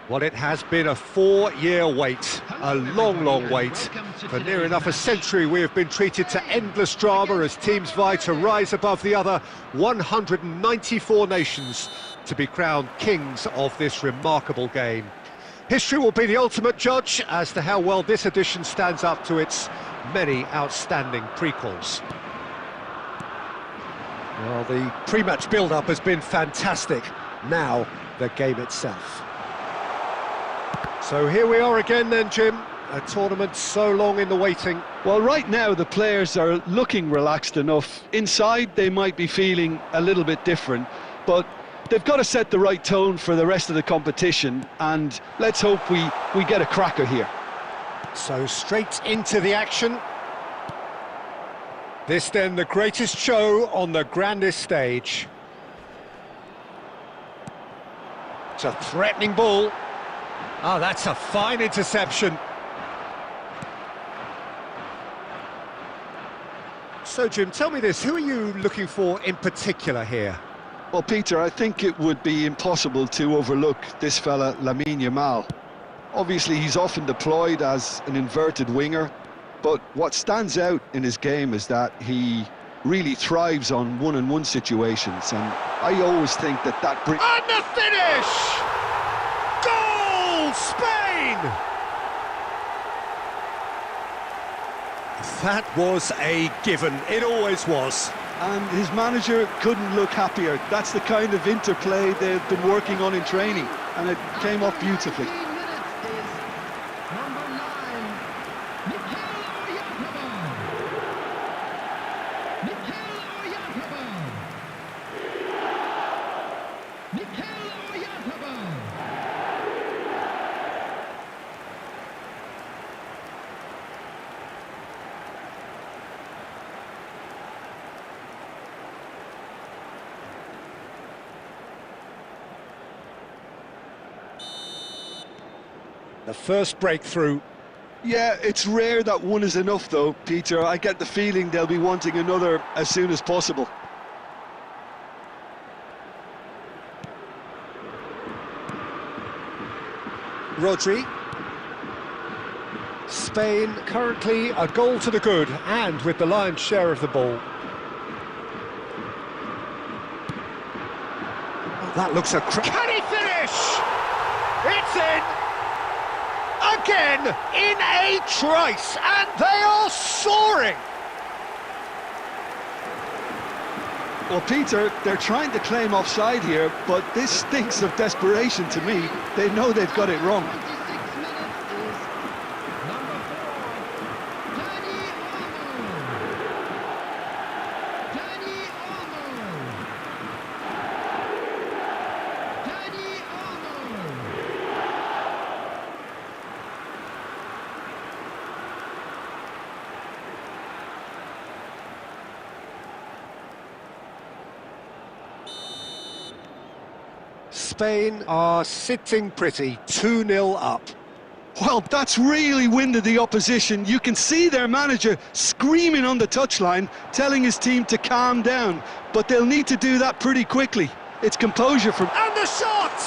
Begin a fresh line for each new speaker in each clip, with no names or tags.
Well, it has been a 4-year wait, a long, long wait. For near enough a century we have been treated to endless drama as teams vie to rise above the other 194 nations to be crowned kings of this remarkable game. History will be the ultimate judge as to how well this edition stands up to its many outstanding prequels. Well, the pre-match build-up has been fantastic. Now, the game itself. So here we are again then, Jim. A tournament so long in the waiting.
Well, right now the players are looking relaxed enough. Inside they might be feeling a little bit different, but they've got to set the right tone for the rest of the competition, and let's hope we get a cracker here.
So straight into the action. This then the greatest show on the grandest stage. It's a threatening ball. Oh, that's a fine interception. So, Jim, tell me this, who are you looking for in particular here?
Well, Peter, I think it would be impossible to overlook this fella, Lamine Yamal. Obviously, he's often deployed as an inverted winger, but what stands out in his game is that he really thrives on one-on-one situations, and I always think that brings...
And the finish! Goal, Spain! That was a given, it always was.
And his manager couldn't look happier. That's the kind of interplay they've been working on in training, and it came off beautifully.
The first breakthrough.
Yeah, it's rare that one is enough though, Peter. I get the feeling they'll be wanting another as soon as possible.
Rodri. Spain currently a goal to the good and with the lion's share of the ball. Oh, that looks a Can he finish? It's in! Again, in a trice, and they are soaring!
Well, Peter, they're trying to claim offside here, but this stinks of desperation to me. They know they've got it wrong.
Spain are sitting pretty, 2-0 up.
Well, that's really winded the opposition. You can see their manager screaming on the touchline, telling his team to calm down, but they'll need to do that pretty quickly. It's composure from...
And the shot!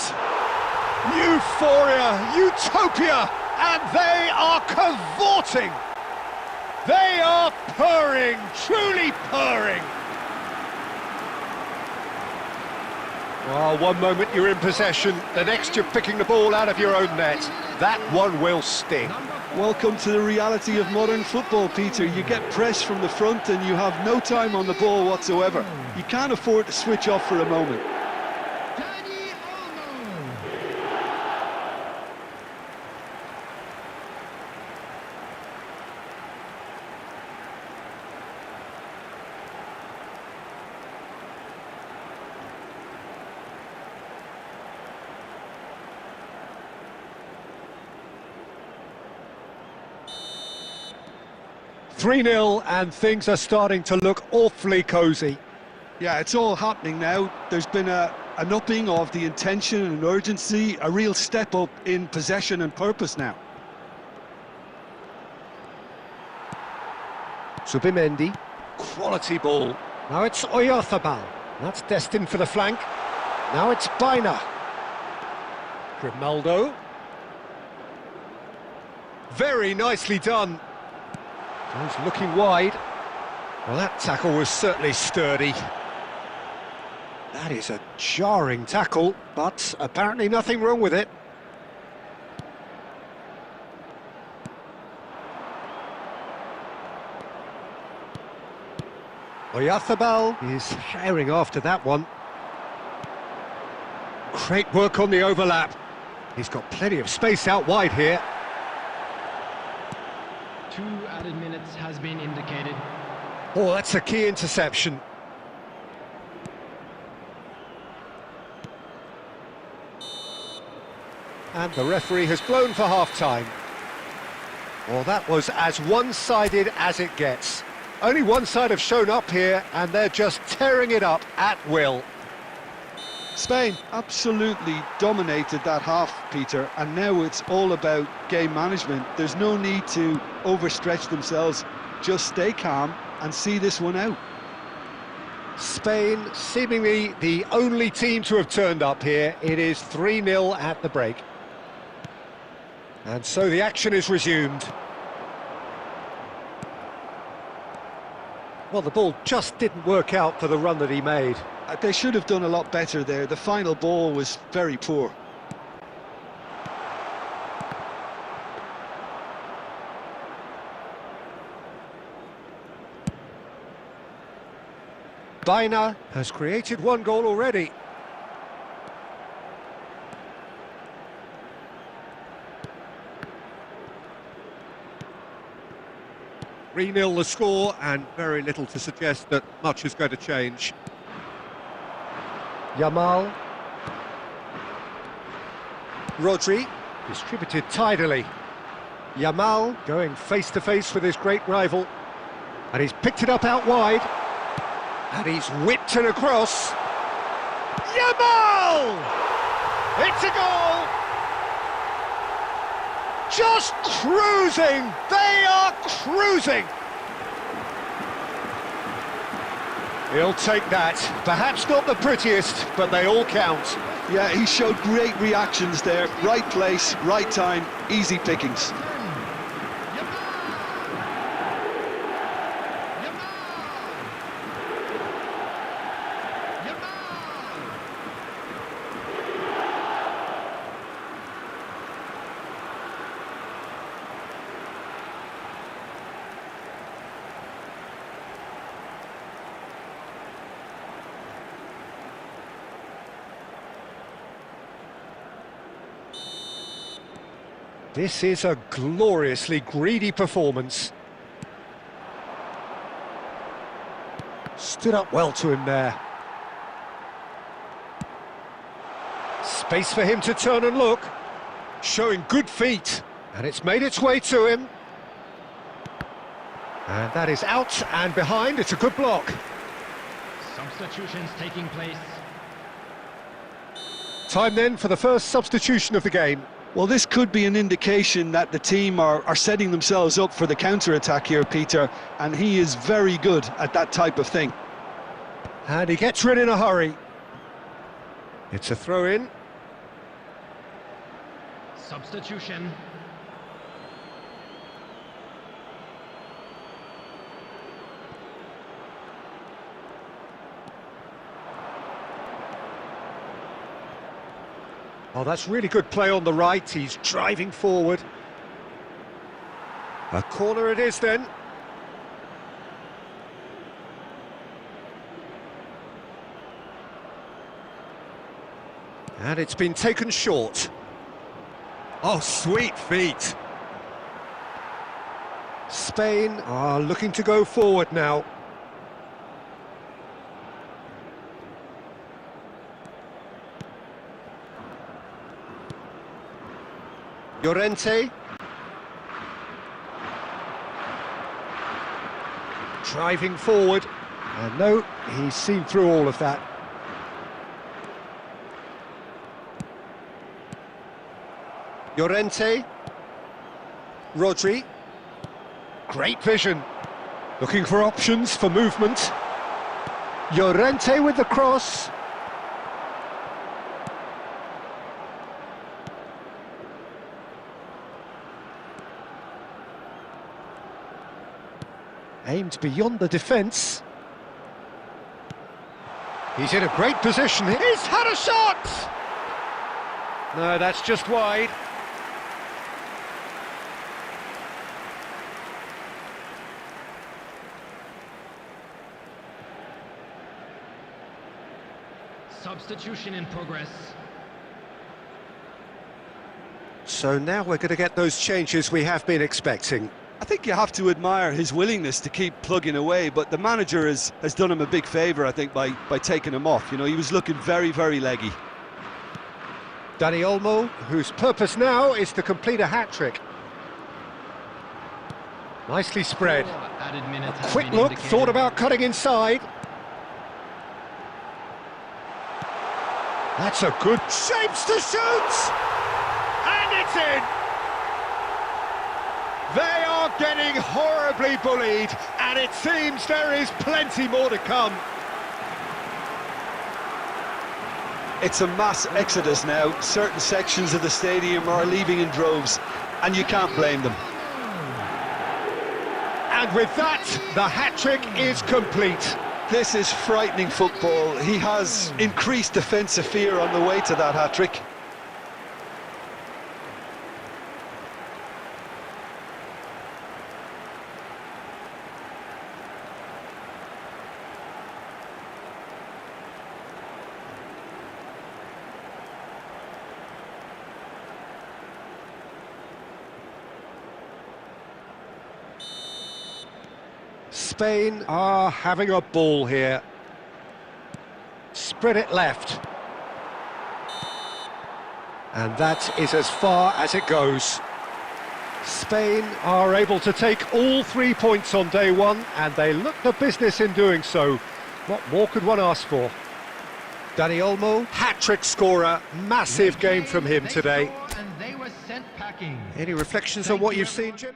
Euphoria, utopia, and they are cavorting! They are purring, truly purring! Well, one moment you're in possession, the next you're picking the ball out of your own net. That one will sting.
Welcome to the reality of modern football, Peter. You get pressed from the front and you have no time on the ball whatsoever. You can't afford to switch off for a moment.
3-0 and things are starting to look awfully cosy.
Yeah, it's all happening now. There's been an upping of the intention and urgency, a real step up in possession and purpose now.
Subimendi, quality ball. Now it's Oyarzabal. That's destined for the flank. Now it's Baina. Grimaldo. Very nicely done. He's looking wide. Well, that tackle was certainly sturdy. That is a jarring tackle, but apparently nothing wrong with it. Oyarzabal is sharing after that one. Great work on the overlap. He's got plenty of space out wide here.
2 added minutes has been indicated.
Oh, that's a key interception. And the referee has blown for half-time. Well, that was as one-sided as it gets. Only one side have shown up here, and they're just tearing it up at will.
Spain absolutely dominated that half, Peter, and now it's all about game management. There's no need to overstretch themselves. Just stay calm and see this one out.
Spain seemingly the only team to have turned up here. It is 3-0 at the break. And so the action is resumed. Well, the ball just didn't work out for the run that he made.
They should have done a lot better there. The final ball was very poor.
Baina has created one goal already. Three-0 the score, and very little to suggest that much is going to change. Yamal. Rodri, distributed tidily. Yamal going face-to-face with his great rival. And he's picked it up out wide. And he's whipped it across. Yamal! It's a goal! Just cruising! They are cruising! He'll take that. Perhaps not the prettiest, but they all count.
Yeah, he showed great reactions there. Right place, right time, easy pickings.
This is a gloriously greedy performance. Stood up well to him there. Space for him to turn and look. Showing good feet. And it's made its way to him. And that is out and behind. It's a good block.
Substitutions taking place.
Time then for the first substitution of the game.
Well, this could be an indication that the team are setting themselves up for the counter-attack here, Peter, and he is very good at that type of thing.
And he gets rid in a hurry. It's a throw-in.
Substitution.
Oh, that's really good play on the right. He's driving forward. A corner it is then. And it's been taken short. Oh, sweet feet. Spain are looking to go forward now. Llorente. Driving forward. And no, he's seen through all of that. Llorente. Rodri. Great vision. Looking for options for movement. Llorente with the cross. Aimed beyond the defence. He's in a great position. He's had a shot! No, that's just wide.
Substitution in progress.
So now we're going to get those changes we have been expecting.
I think you have to admire his willingness to keep plugging away, but the manager has done him a big favour, I think, by taking him off. You know, he was looking very, very leggy.
Dani Olmo, whose purpose now is to complete a hat-trick. Nicely spread. A quick look, thought about cutting inside. That's a good shapes to shoot! And it's in! They are getting horribly bullied, and it seems there is plenty more to come.
It's a mass exodus now. Certain sections of the stadium are leaving in droves, and you can't blame them.
And with that, the hat-trick is complete.
This is frightening football. He has increased defensive fear on the way to that hat-trick.
Spain are having a ball here. Spread it left. And that is as far as it goes. Spain are able to take all 3 points on day one, and they look the business in doing so. What more could one ask for? Dani Olmo, hat-trick scorer, massive game from him today.
And they were sent packing.
Any reflections on what you've seen, Jim?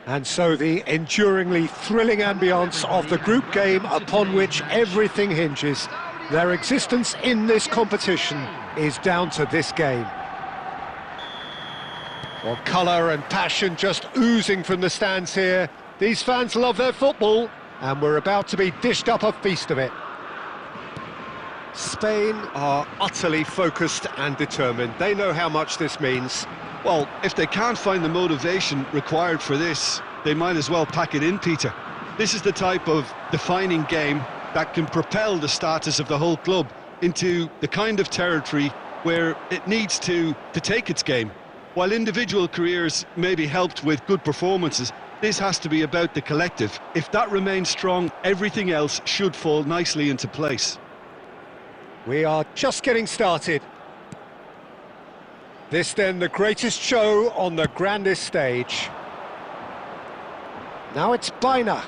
And so the enduringly thrilling ambience of the group game upon which everything hinges. Their existence in this competition is down to this game. Well, colour and passion just oozing from the stands here. These fans love their football, and we're about to be dished up a feast of it. Spain are utterly focused and determined. They know how much this means.
Well, if they can't find the motivation required for this, they might as well pack it in, Peter. This is the type of defining game that can propel the status of the whole club into the kind of territory where it needs to take its game. While individual careers may be helped with good performances, this has to be about the collective. If that remains strong, everything else should fall nicely into place.
We are just getting started. This then the greatest show on the grandest stage. Now it's Bina.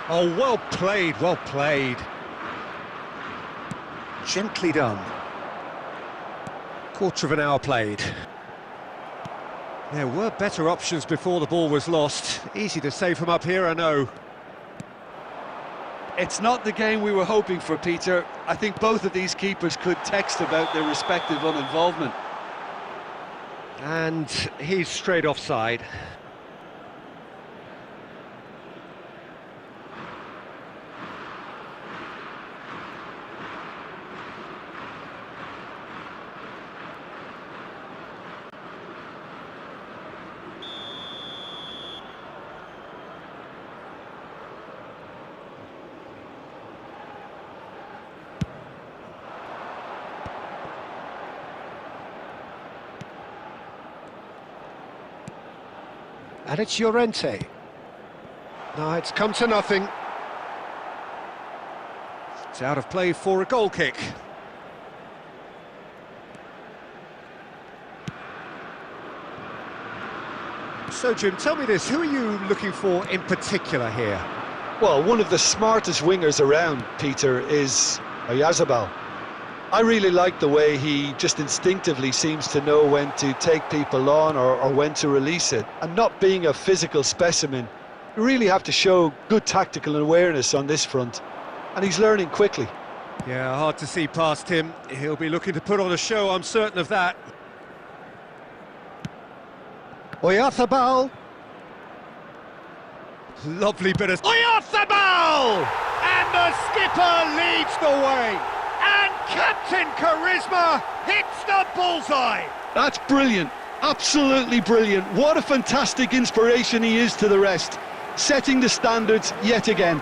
Oh, well played, well played. Gently done. Quarter of an hour played. There were better options before the ball was lost. Easy to say from up here, I know.
It's not the game we were hoping for, Peter. I think both of these keepers could text about their respective uninvolvement.
And he's straight offside. And it's Llorente. No, it's come to nothing. It's out of play for a goal kick. So, Jim, tell me this, who are you looking for in particular here?
Well, one of the smartest wingers around, Peter, is Yamal. I really like the way he just instinctively seems to know when to take people on or when to release it. And not being a physical specimen, you really have to show good tactical awareness on this front. And he's learning quickly.
Yeah, hard to see past him. He'll be looking to put on a show, I'm certain of that. Oyarzabal. Lovely bit of... Oyarzabal! And the skipper leads the way. And Captain Charisma hits the bullseye.
That's brilliant. Absolutely brilliant. What a fantastic inspiration he is to the rest. Setting the standards yet again.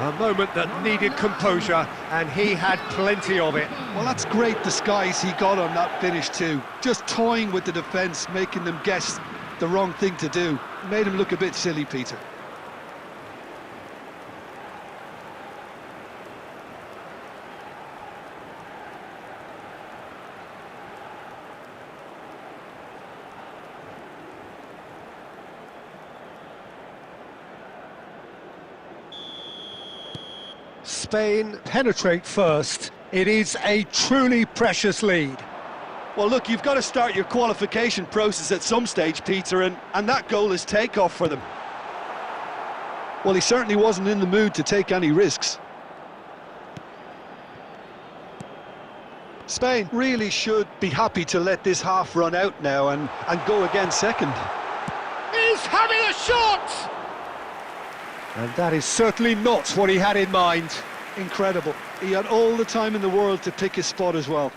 A moment that needed composure, and he had plenty of it.
Well, that's great disguise he got on that finish too. Just toying with the defence, making them guess the wrong thing to do. Made him look a bit silly, Peter.
Spain penetrate first. It is a truly precious lead.
Well, look, you've got to start your qualification process at some stage, Peter, and that goal is takeoff for them. Well, he certainly wasn't in the mood to take any risks. Spain really should be happy to let this half run out now and go again second.
He's having a shot! And that is certainly not what he had in mind.
Incredible. He had all the time in the world to pick his spot as well.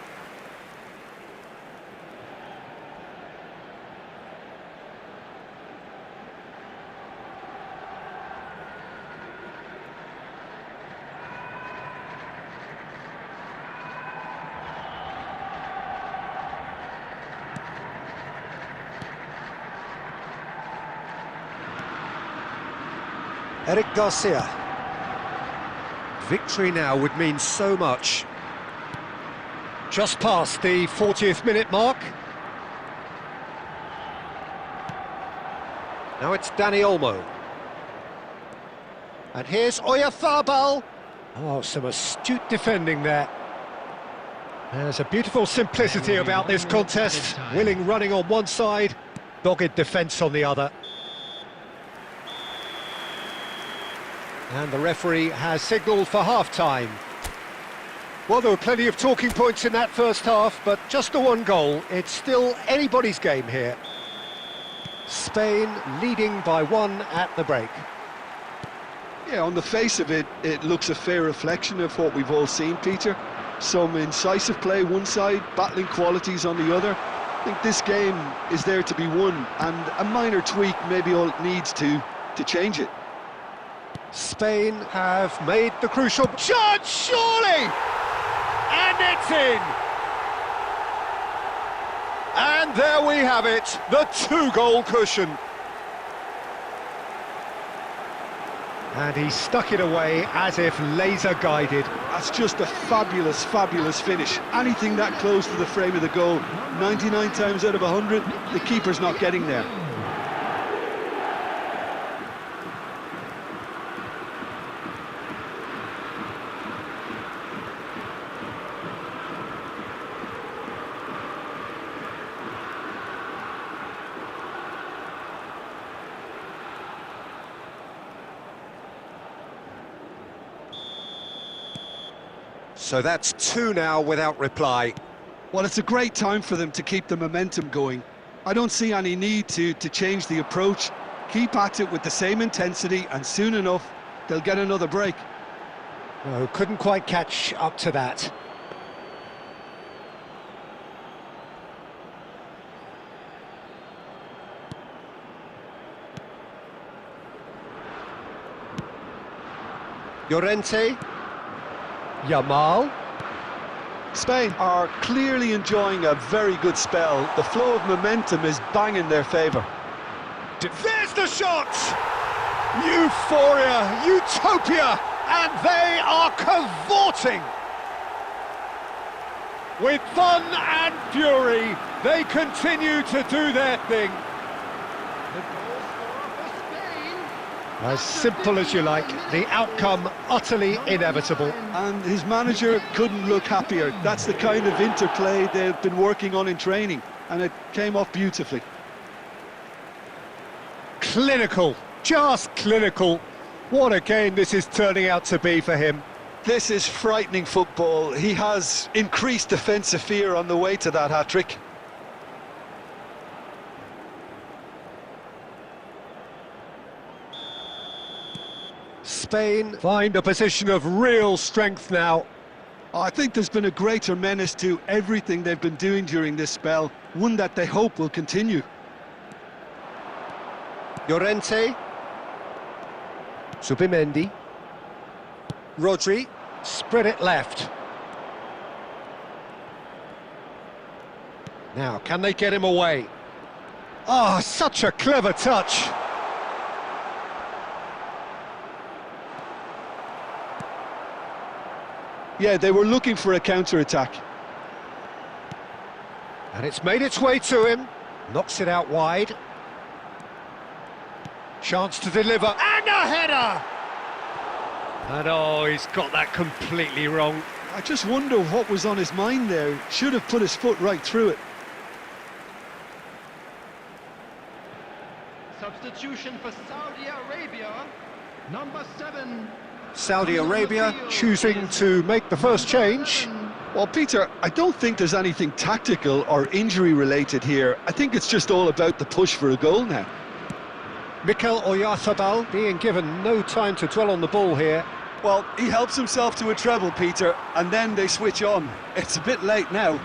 Eric Garcia. Victory now would mean so much. Just past the 40th minute mark. Now it's Dani Olmo. And here's Oyarzabal. Oh, some astute defending there. There's a beautiful simplicity about this contest. Willing running on one side, dogged defence on the other. And the referee has signalled for half-time. Well, there were plenty of talking points in that first half, but just the one goal. It's still anybody's game here. Spain leading by one at the break.
Yeah, on the face of it, it looks a fair reflection of what we've all seen, Peter. Some incisive play one side, battling qualities on the other. I think this game is there to be won, and a minor tweak maybe all it needs to change it.
Spain have made the crucial charge, surely! And it's in! And there we have it, the two-goal cushion. And he stuck it away as if laser-guided.
That's just a fabulous, fabulous finish. Anything that close to the frame of the goal, 99 times out of 100, the keeper's not getting there.
So that's two now without reply.
Well, it's a great time for them to keep the momentum going. I don't see any need to change the approach. Keep at it with the same intensity, and soon enough, they'll get another break.
No, couldn't quite catch up to that. Llorente. Yamal.
Spain are clearly enjoying a very good spell. The flow of momentum is bang in their favour.
There's the shot! Euphoria, utopia, and they are cavorting! With fun and fury, they continue to do their thing.
The goal scorer for Spain.
As simple as you like, the outcome utterly inevitable.
And his manager couldn't look happier. That's the kind of interplay they've been working on in training, and it came off beautifully.
Clinical, just clinical. What a game this is turning out to be for him.
This is frightening football. He has increased defensive fear on the way to that hat-trick.
Spain find a position of real strength now.
I think there's been a greater menace to everything they've been doing during this spell, one that they hope will continue.
Llorente. Subimendi. Rodri. Spread it left. Now, can they get him away? Ah, such a clever touch.
Yeah, they were looking for a counter-attack.
And it's made its way to him. Knocks it out wide. Chance to deliver. And a header! And oh, he's got that completely wrong.
I just wonder what was on his mind there. Should have put his foot right through it.
Substitution for Saudi Arabia. Number 7.
Saudi Arabia choosing to make the first change.
Well, Peter, I don't think there's anything tactical or injury-related here. I think it's just all about the push for a goal now.
Mikel Oyarzabal being given no time to dwell on the ball here.
Well, he helps himself to a treble, Peter, and then they switch on. It's a bit late now.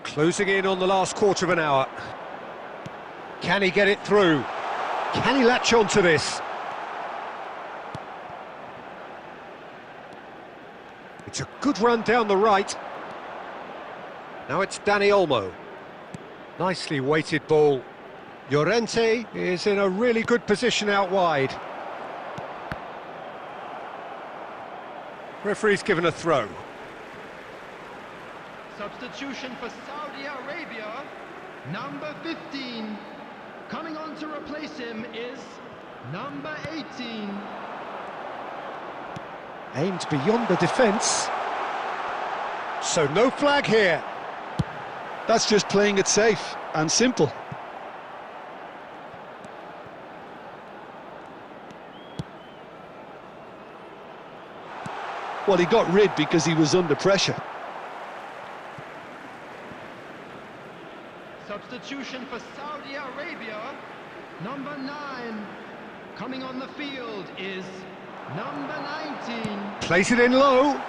Closing in on the last quarter of an hour. Can he get it through? Can he latch on to this? It's a good run down the right. Now it's Dani Olmo. Nicely weighted ball. Llorente is in a really good position out wide. Referee's given a throw.
Substitution for Saudi Arabia. Number 15. Coming on to replace him is number 18.
Aimed beyond the defence. So no flag here.
That's just playing it safe and simple. Well, he got rid because he was under pressure.
Substitution for Saudi Arabia. Number 9. Coming on the field is number 19.
Plays it in low.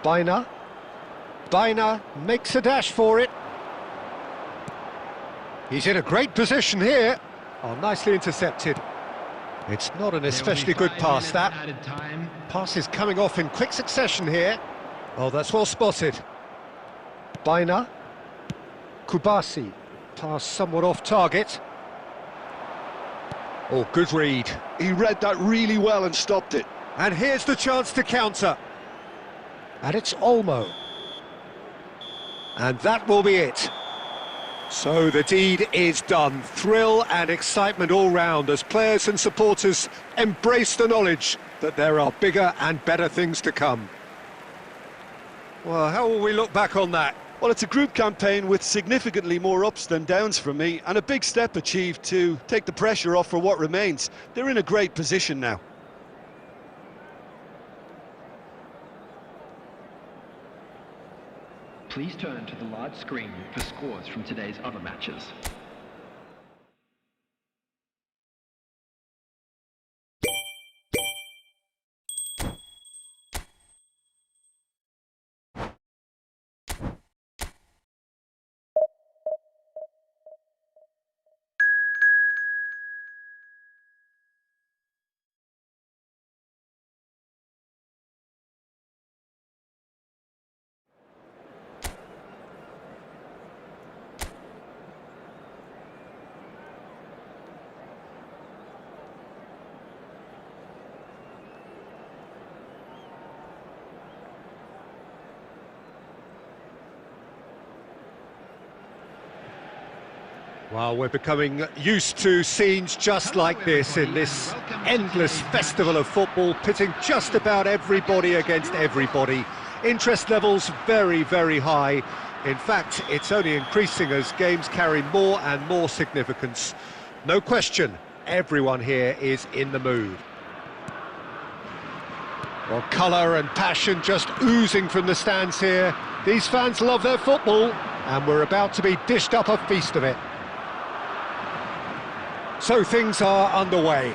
Baina makes a dash for it. He's in a great position here. Oh, nicely intercepted. It's not an especially good pass, that. Pass is coming off in quick succession here. Oh, that's well spotted. Baina. Kubasi. Pass somewhat off target. Oh, good read.
He read that really well and stopped it.
And here's the chance to counter. And it's Olmo. And that will be it. So the deed is done. Thrill and excitement all round as players and supporters embrace the knowledge that there are bigger and better things to come. Well, how will we look back on that?
Well, it's a group campaign with significantly more ups than downs for me, and a big step achieved to take the pressure off for what remains. They're in a great position now.
Please turn to the large screen for scores from today's other matches.
Well, we're becoming used to scenes just like this in this endless festival of football, pitting just about everybody against everybody. Interest levels very, very high. In fact, it's only increasing as games carry more and more significance. No question, everyone here is in the mood. Well, colour and passion just oozing from the stands here. These fans love their football, and we're about to be dished up a feast of it. So things are underway.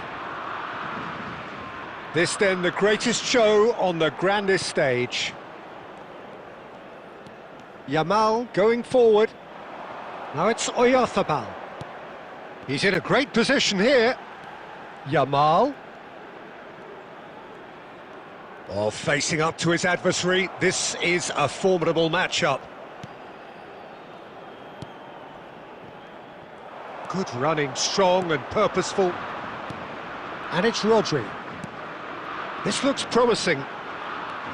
This then the greatest show on the grandest stage. Yamal going forward. Now it's Oyarzabal. He's in a great position here. Yamal. Oh, facing up to his adversary. This is a formidable matchup. Good running, strong and purposeful. And it's Rodri. This looks promising.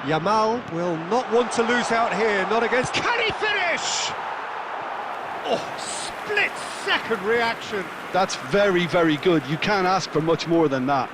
Yamal will not want to lose out here, not against... Can he finish? Oh, split-second reaction.
That's very, very good. You can't ask for much more than that.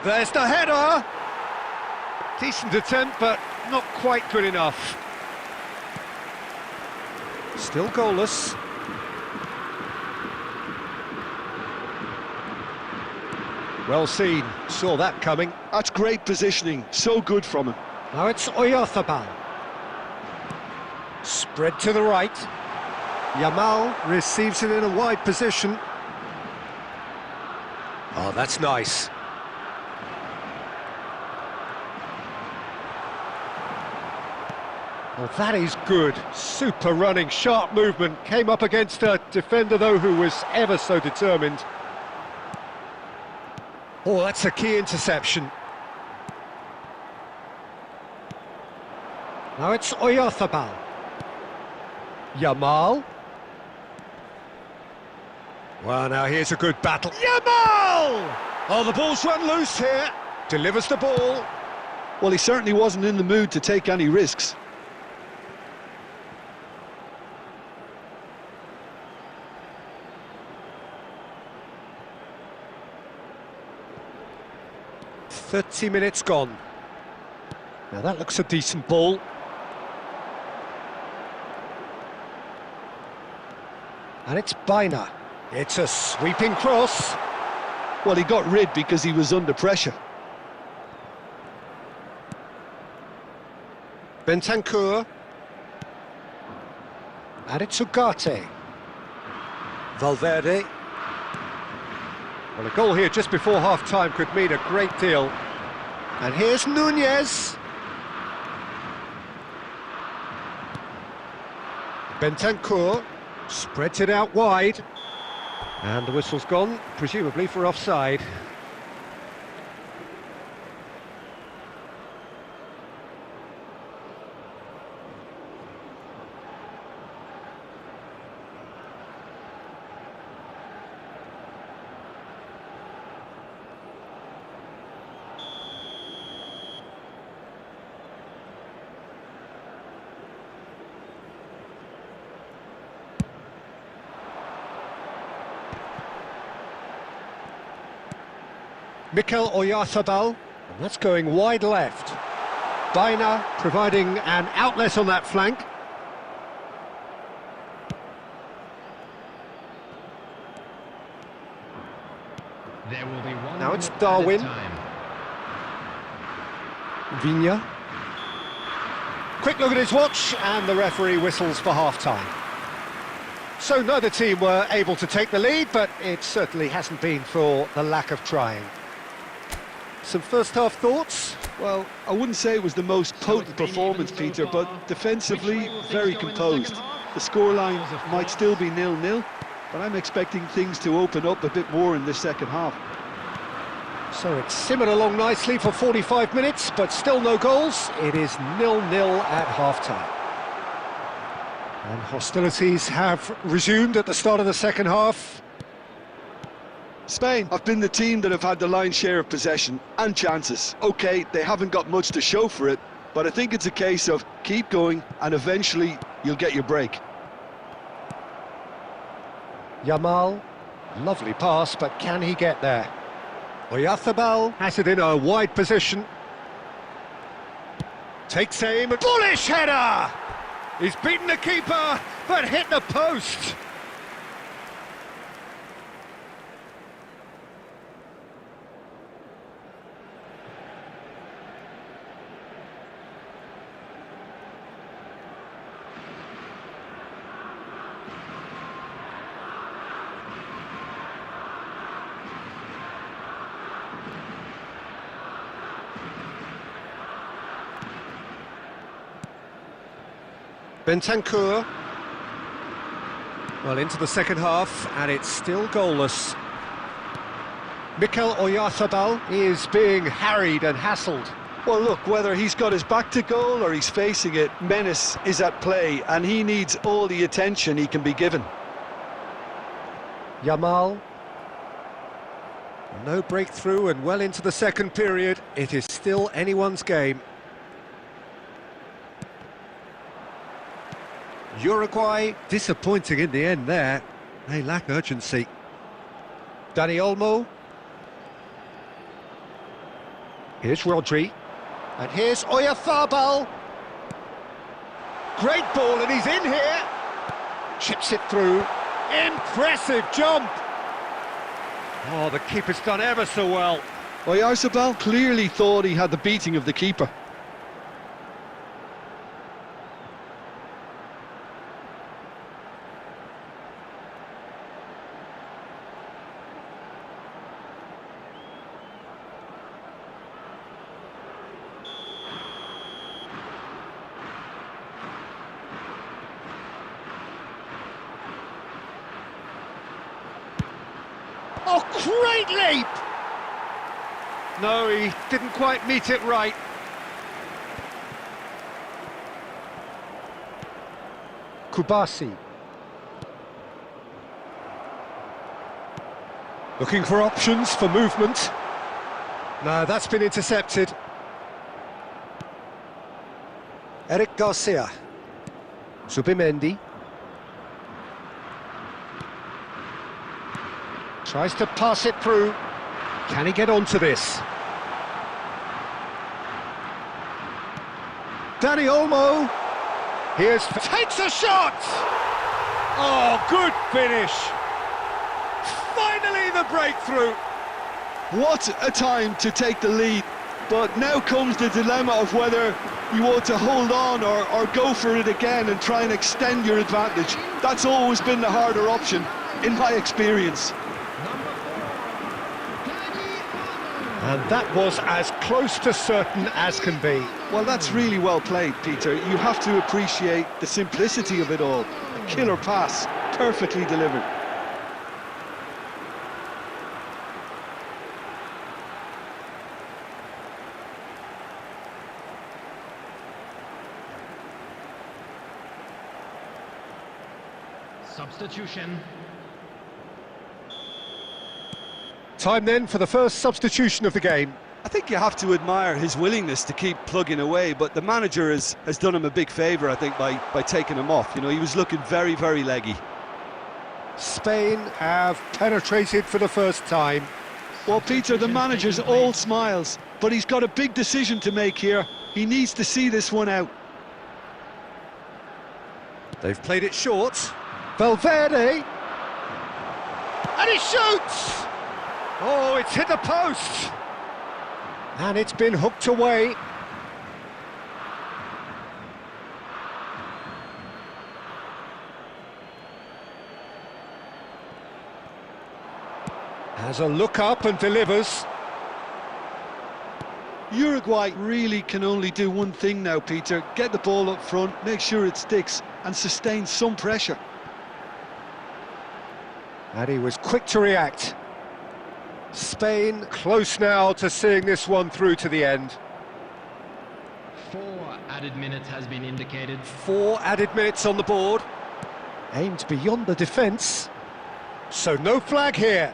There's the header! Decent attempt, but not quite good enough. Still goalless. Well seen, saw that coming.
That's great positioning, so good from him.
Now it's Oyarzabal. Spread to the right. Yamal receives it in a wide position. Oh, that's nice. Well, that is good. Super running, sharp movement. Came up against a defender, though, who was ever so determined. Oh, that's a key interception. Now it's Oyarzabal. Yamal. Well, now here's a good battle. Yamal! Oh, the ball's run loose here. Delivers the ball.
Well, he certainly wasn't in the mood to take any risks.
"30 minutes gone. Now that looks a decent ball. And it's Baina. It's a sweeping cross.
Well, he got rid because he was under pressure.
Bentancur. And it's Ugarte. Valverde. Well, a goal here just before half-time could mean a great deal. And here's Nunez. Bentancur spreads it out wide. And the whistle's gone, presumably for offside. Mikel Oyarzabal, and that's going wide left. Baina providing an outlet on that flank.
There will be one
Now it's
at a
Darwin.
time.
Vigna. Quick look at his watch, and the referee whistles for half-time. So neither team were able to take the lead, but it certainly hasn't been for the lack of trying. Some first-half thoughts?
Well, I wouldn't say it was the most potent performance, Peter, but defensively, very composed. The scoreline might still be 0-0, but I'm expecting things to open up a bit more in this second half.
So it's simmered along nicely for 45 minutes, but still no goals. It is 0-0 at half-time. And hostilities have resumed at the start of the second half.
Spain have been the team that have had the lion's share of possession and chances. OK, they haven't got much to show for it, but I think it's a case of keep going and eventually you'll get your break.
Yamal, lovely pass, but can he get there? Oyarzabal has it in a wide position. Takes aim, and bullish header! He's beaten the keeper, but hit the post. Bentancur. Well, into the second half, and it's still goalless. Mikel Oyarzabal is being harried and hassled.
Well, look, whether he's got his back to goal or he's facing it, menace is at play, and he needs all the attention he can be given.
Yamal. No breakthrough, and well into the second period. It is still anyone's game. Uruguay disappointing in the end there. They lack urgency. Dani Olmo. Here's Rodri. And here's Oyarzabal. Great ball, and he's in here. Chips it through. Impressive jump. Oh, the keeper's done ever so well.
Oyarzabal clearly thought he had the beating of the keeper.
Oh, great leap! No, he didn't quite meet it right. Kubasi. Looking for options for movement. No, that's been intercepted. Eric Garcia. Zubimendi. Tries to pass it through. Can he get onto this? Dani Olmo. Takes a shot! Oh, good finish. Finally the breakthrough.
What a time to take the lead. But now comes the dilemma of whether you want to hold on or go for it again and try and extend your advantage. That's always been the harder option, in my experience.
And that was as close to certain as can be.
Well, that's really well played, Peter. You have to appreciate the simplicity of it all. A killer pass, perfectly delivered.
Substitution.
Time then for the first substitution of the game.
I think you have to admire his willingness to keep plugging away, but the manager has done him a big favour, I think, by taking him off. You know, he was looking very, very leggy.
Spain have penetrated for the first time.
Well, Peter, the manager's all smiles, but he's got a big decision to make here. He needs to see this one out.
They've played it short. Valverde. And he shoots! Oh, it's hit the post! And it's been hooked away. Has a look up and delivers.
Uruguay really can only do one thing now, Peter. Get the ball up front, make sure it sticks, and sustain some pressure.
And he was quick to react. Spain close now to seeing this one through to the end.
4 added minutes has been indicated.
4 added minutes on the board. Aimed beyond the defence. So no flag here.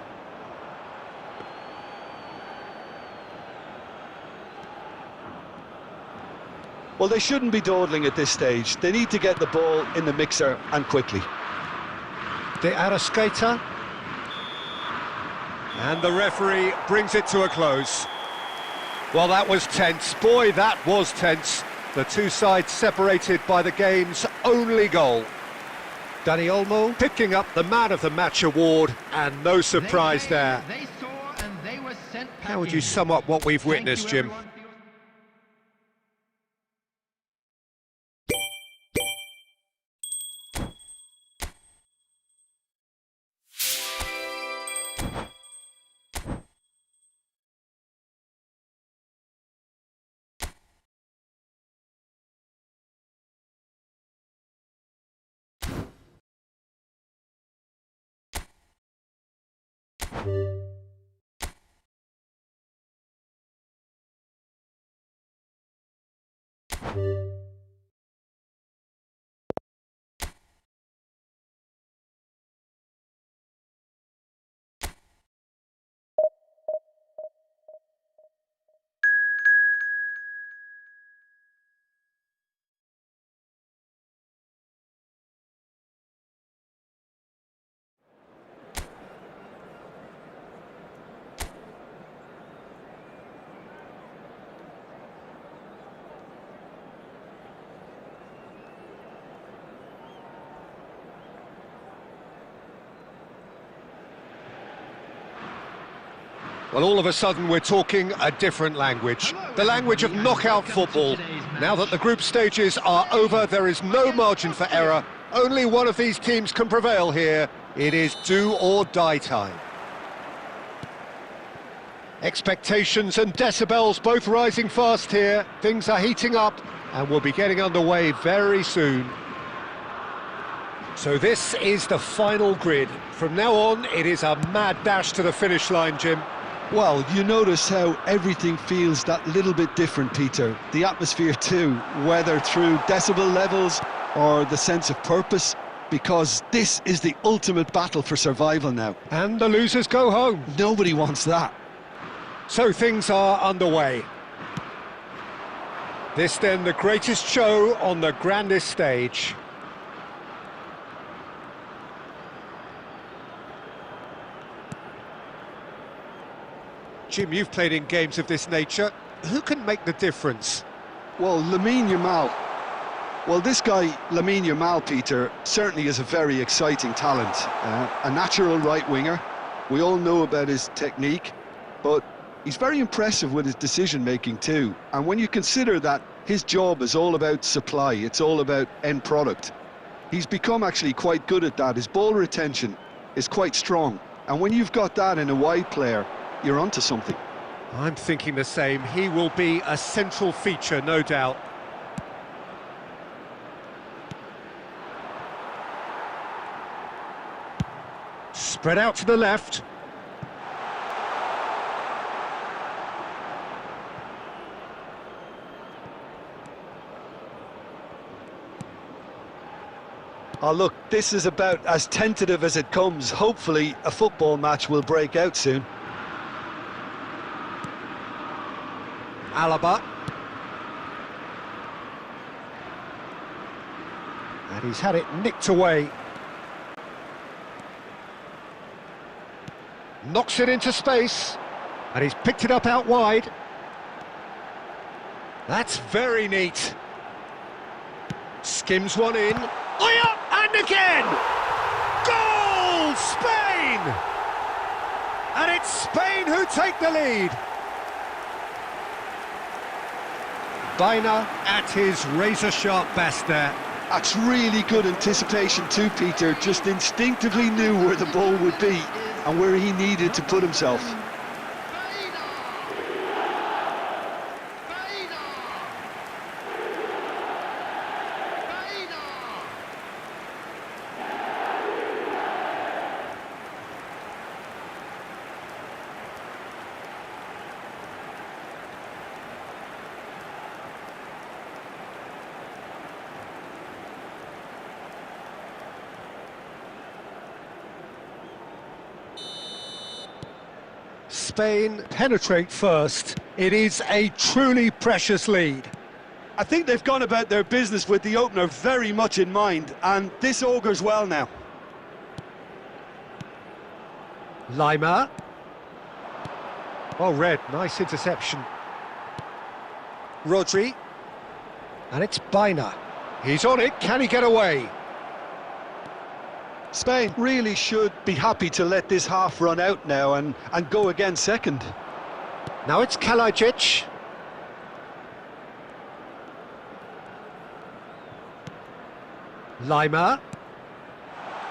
Well, they shouldn't be dawdling at this stage. They need to get the ball in the mixer and quickly.
De Arrascaeta. And the referee brings it to a close. Well, that was tense. Boy, that was tense. The two sides separated by the game's only goal. Dani Olmo picking up the Man of the Match award, and no surprise there.
They saw and they were sent back.
How would you sum up what we've witnessed, Jim? Well, all of a sudden we're talking a different language. The language of knockout football. Now that the group stages are over, there is no margin for error. Only one of these teams can prevail here. It is do or die time. Expectations and decibels both rising fast here. Things are heating up and we'll be getting underway very soon. So this is the final grid. From now on, it is a mad dash to the finish line, Jim.
Well, you notice how everything feels that little bit different, Peter. The atmosphere too, whether through decibel levels or the sense of purpose, because this is the ultimate battle for survival now.
And the losers go home.
Nobody wants that.
So things are underway. This then the greatest show on the grandest stage. Jim, you've played in games of this nature. Who can make the difference?
Well, Lamine Yamal. Well, this guy, Lamine Yamal, Peter, certainly is a very exciting talent. A natural right winger. We all know about his technique, but he's very impressive with his decision-making too. And when you consider that his job is all about supply, it's all about end product, he's become actually quite good at that. His ball retention is quite strong. And when you've got that in a wide player, you're onto something.
I'm thinking the same. He will be a central feature, no doubt. Spread out to the left.
Oh, look, this is about as tentative as it comes. Hopefully, a football match will break out soon.
Alaba. And he's had it nicked away. Knocks it into space. And he's picked it up out wide. That's very neat. Skims one in. Oh, yeah! And again! Goal! Spain! And it's Spain who take the lead. Baina at his razor-sharp best there.
That's really good anticipation too, Peter. Just instinctively knew where the ball would be and where he needed to put himself.
Spain penetrate first. It is a truly precious lead.
I think they've gone about their business with the opener very much in mind, and this augurs well now.
Lima. Well read, nice interception. Rodri. And it's Bina. He's on it, can he get away?
Spain really should be happy to let this half run out now and go again second.
Now it's Kalajic. Lima.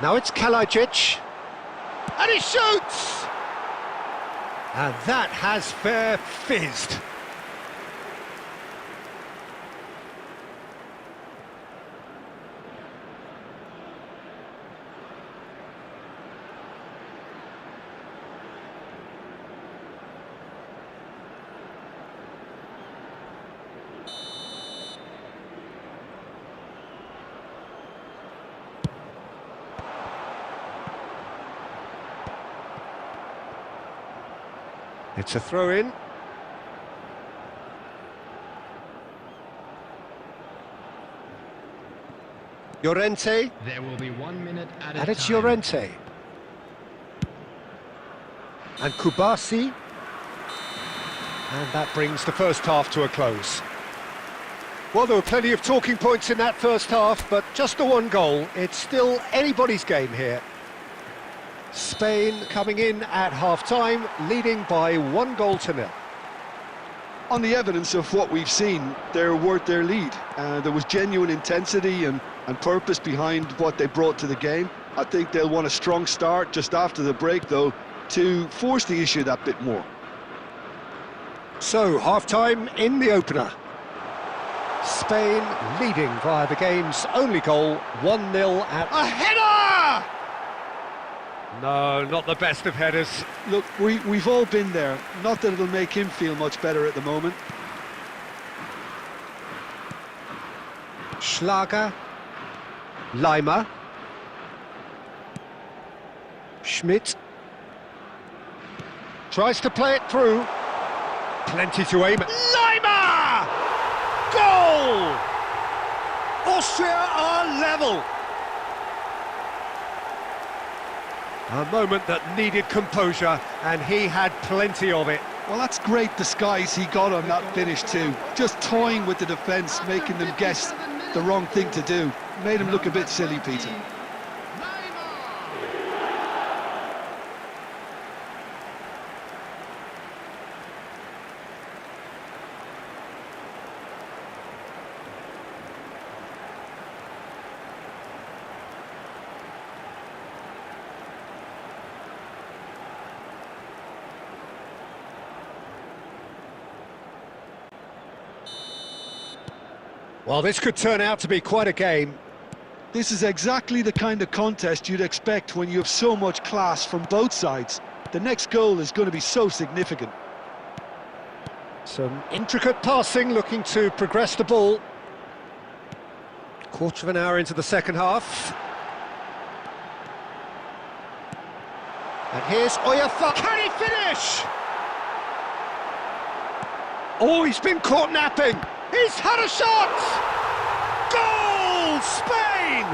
Now it's Kalajic. And he shoots! And that has fair fizzed. It's a throw-in. Llorente.
There will be 1 minute at a time.
And it's Llorente. And Kubasi. And that brings the first half to a close. Well, there were plenty of talking points in that first half, but just the one goal. It's still anybody's game here. Spain coming in at half-time, leading by 1-0.
On the evidence of what we've seen, they're worth their lead. There was genuine intensity and purpose behind what they brought to the game. I think they'll want a strong start just after the break, though, to force the issue that bit more.
So, half-time in the opener. Spain leading via the game's only goal, 1-0 at... A header! No, not the best of headers.
Look, we've all been there. Not that it'll make him feel much better at the moment.
Schlager. Lima. Schmidt. Tries to play it through. Plenty to aim at. Lima! Goal! Austria are level. A moment that needed composure, and he had plenty of it.
Well, that's great disguise he got on that finish too. Just toying with the defence, making them guess the wrong thing to do. Made him look a bit silly, Peter.
Well, this could turn out to be quite a game.
This is exactly the kind of contest you'd expect when you have so much class from both sides. The next goal is going to be so significant.
Some intricate passing, looking to progress the ball. Quarter of an hour into the second half. And here's Oyafa. Can he finish? Oh, he's been caught napping. He's had a shot! Goal, Spain!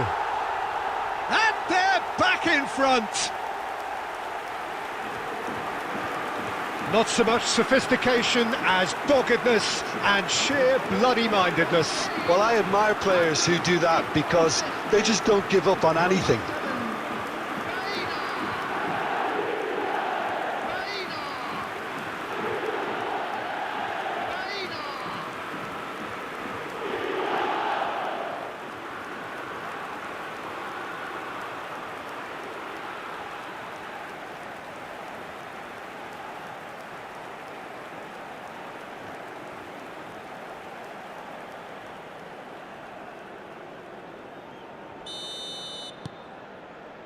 And they're back in front. Not so much sophistication as doggedness and sheer bloody-mindedness.
Well, I admire players who do that because they just don't give up on anything.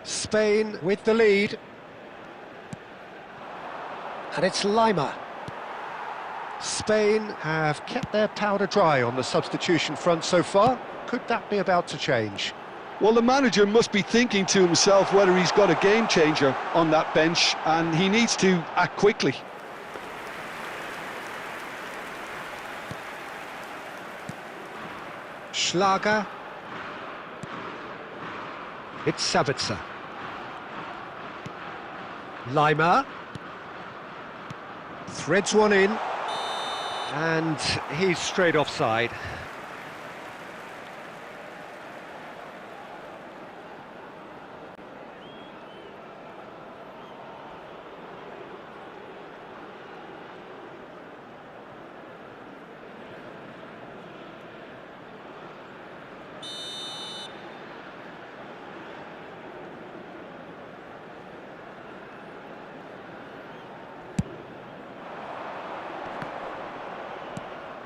Spain with the lead. And it's Lima. Spain have kept their powder dry on the substitution front so far. Could that be about to change?
Well, the manager must be thinking to himself whether he's got a game changer on that bench, and he needs to act quickly.
Schlager. It's Sabitzer. Lima. Threads one in. And he's straight offside.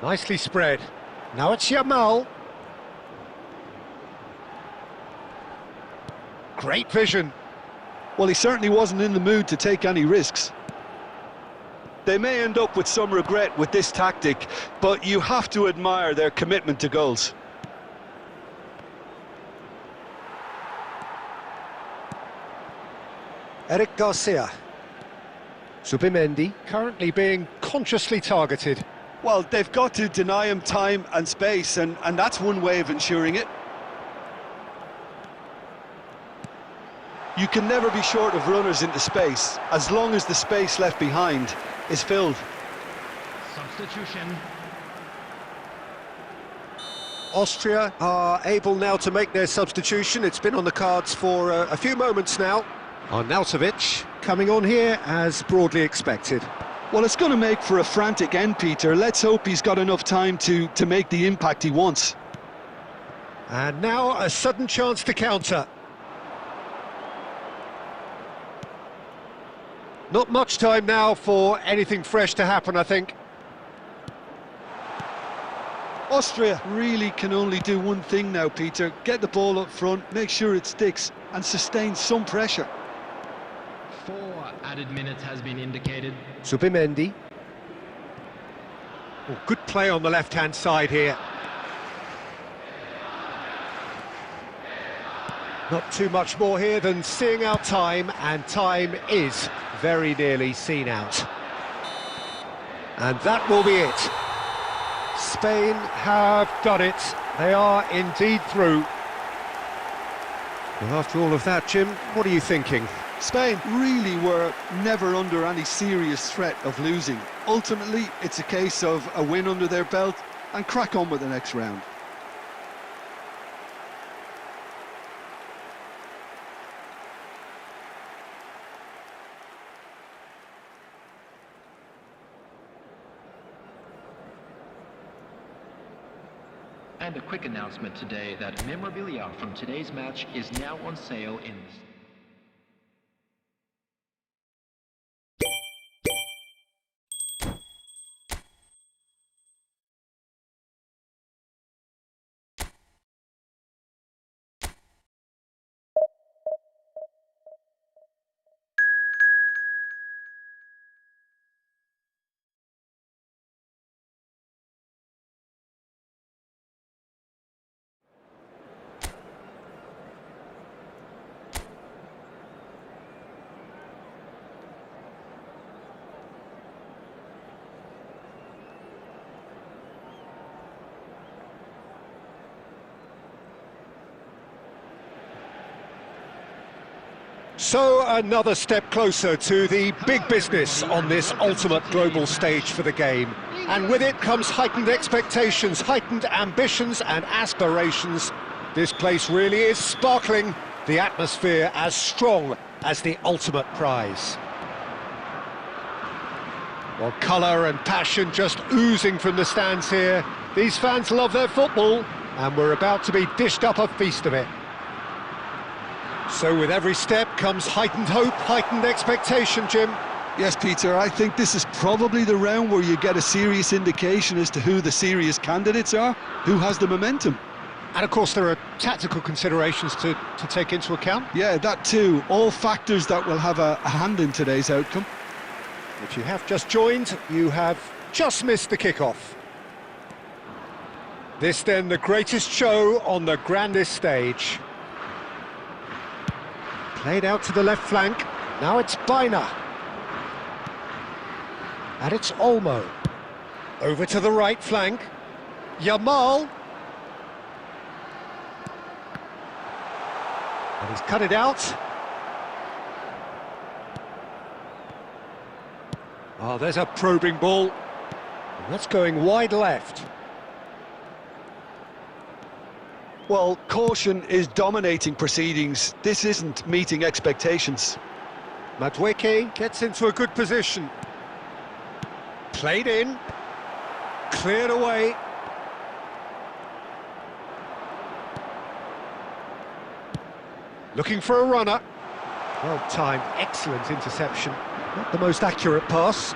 Nicely spread. Now it's Yamal. Great vision.
Well, he certainly wasn't in the mood to take any risks. They may end up with some regret with this tactic, but you have to admire their commitment to goals.
Eric Garcia. Subimendi currently being consciously targeted.
Well, they've got to deny him time and space, and that's one way of ensuring it. You can never be short of runners into space, as long as the space left behind is filled.
Substitution.
Austria are able now to make their substitution. It's been on the cards for a few moments now. Arnautovic coming on here as broadly expected.
Well, it's going to make for a frantic end, Peter. Let's hope he's got enough time to make the impact he wants.
And now a sudden chance to counter. Not much time now for anything fresh to happen, I think.
Austria really can only do one thing now, Peter. Get the ball up front, make sure it sticks, and sustain some pressure.
4 added minutes has been indicated.
Subimendi. Oh, good play on the left-hand side here. Not too much more here than seeing out time, and time is very nearly seen out. And that will be it. Spain have done it. They are indeed through. Well, after all of that, Jim, what are you thinking?
Spain really were never under any serious threat of losing. Ultimately, it's a case of a win under their belt and crack on with the next round.
And a quick announcement today that memorabilia from today's match is now on sale in
So another step closer to the big business on this ultimate global stage for the game. And with it comes heightened expectations, heightened ambitions and aspirations. This place really is sparkling, the atmosphere as strong as the ultimate prize. Well, colour and passion just oozing from the stands here. These fans love their football, and we're about to be dished up a feast of it. So with every step comes heightened hope, heightened expectation, Jim.
Yes, Peter, I think this is probably the round where you get a serious indication as to who the serious candidates are, who has the momentum.
And of course there are tactical considerations to take into account.
Yeah, that too. All factors that will have a hand in today's outcome.
If you have just joined, you have just missed the kickoff. This then the greatest show on the grandest stage. Played out to the left flank, now it's Baina. And it's Olmo. Over to the right flank, Yamal. And he's cut it out. Oh, there's a probing ball. And that's going wide left.
Well, caution is dominating proceedings. This isn't meeting expectations.
Madueke gets into a good position. Played in. Cleared away. Looking for a runner. Well timed, excellent interception. Not the most accurate pass.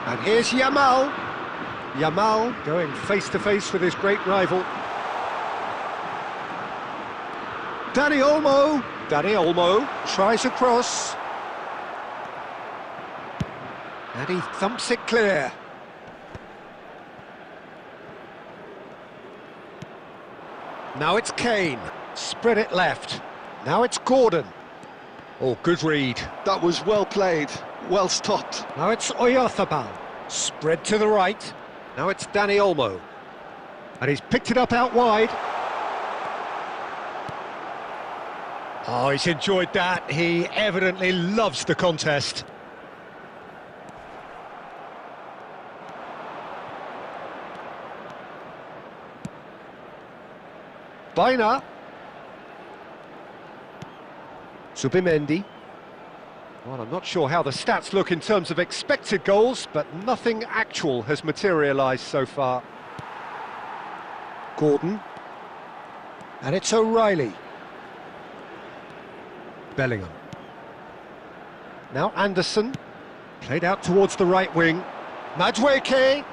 And here's Yamal. Yamal going face-to-face with his great rival. Dani Olmo. Dani Olmo tries a cross. And he thumps it clear. Now it's Kane. Spread it left. Now it's Gordon. Oh, good read.
That was well played, well stopped.
Now it's Oyarzabal. Spread to the right. Now it's Dani Olmo. And he's picked it up out wide. Oh, he's enjoyed that. He evidently loves the contest. Baina. Zubimendi. Well, I'm not sure how the stats look in terms of expected goals, but nothing actual has materialised so far. Gordon. And it's O'Reilly. Bellingham. Now Anderson. Played out towards the right wing. Madueke.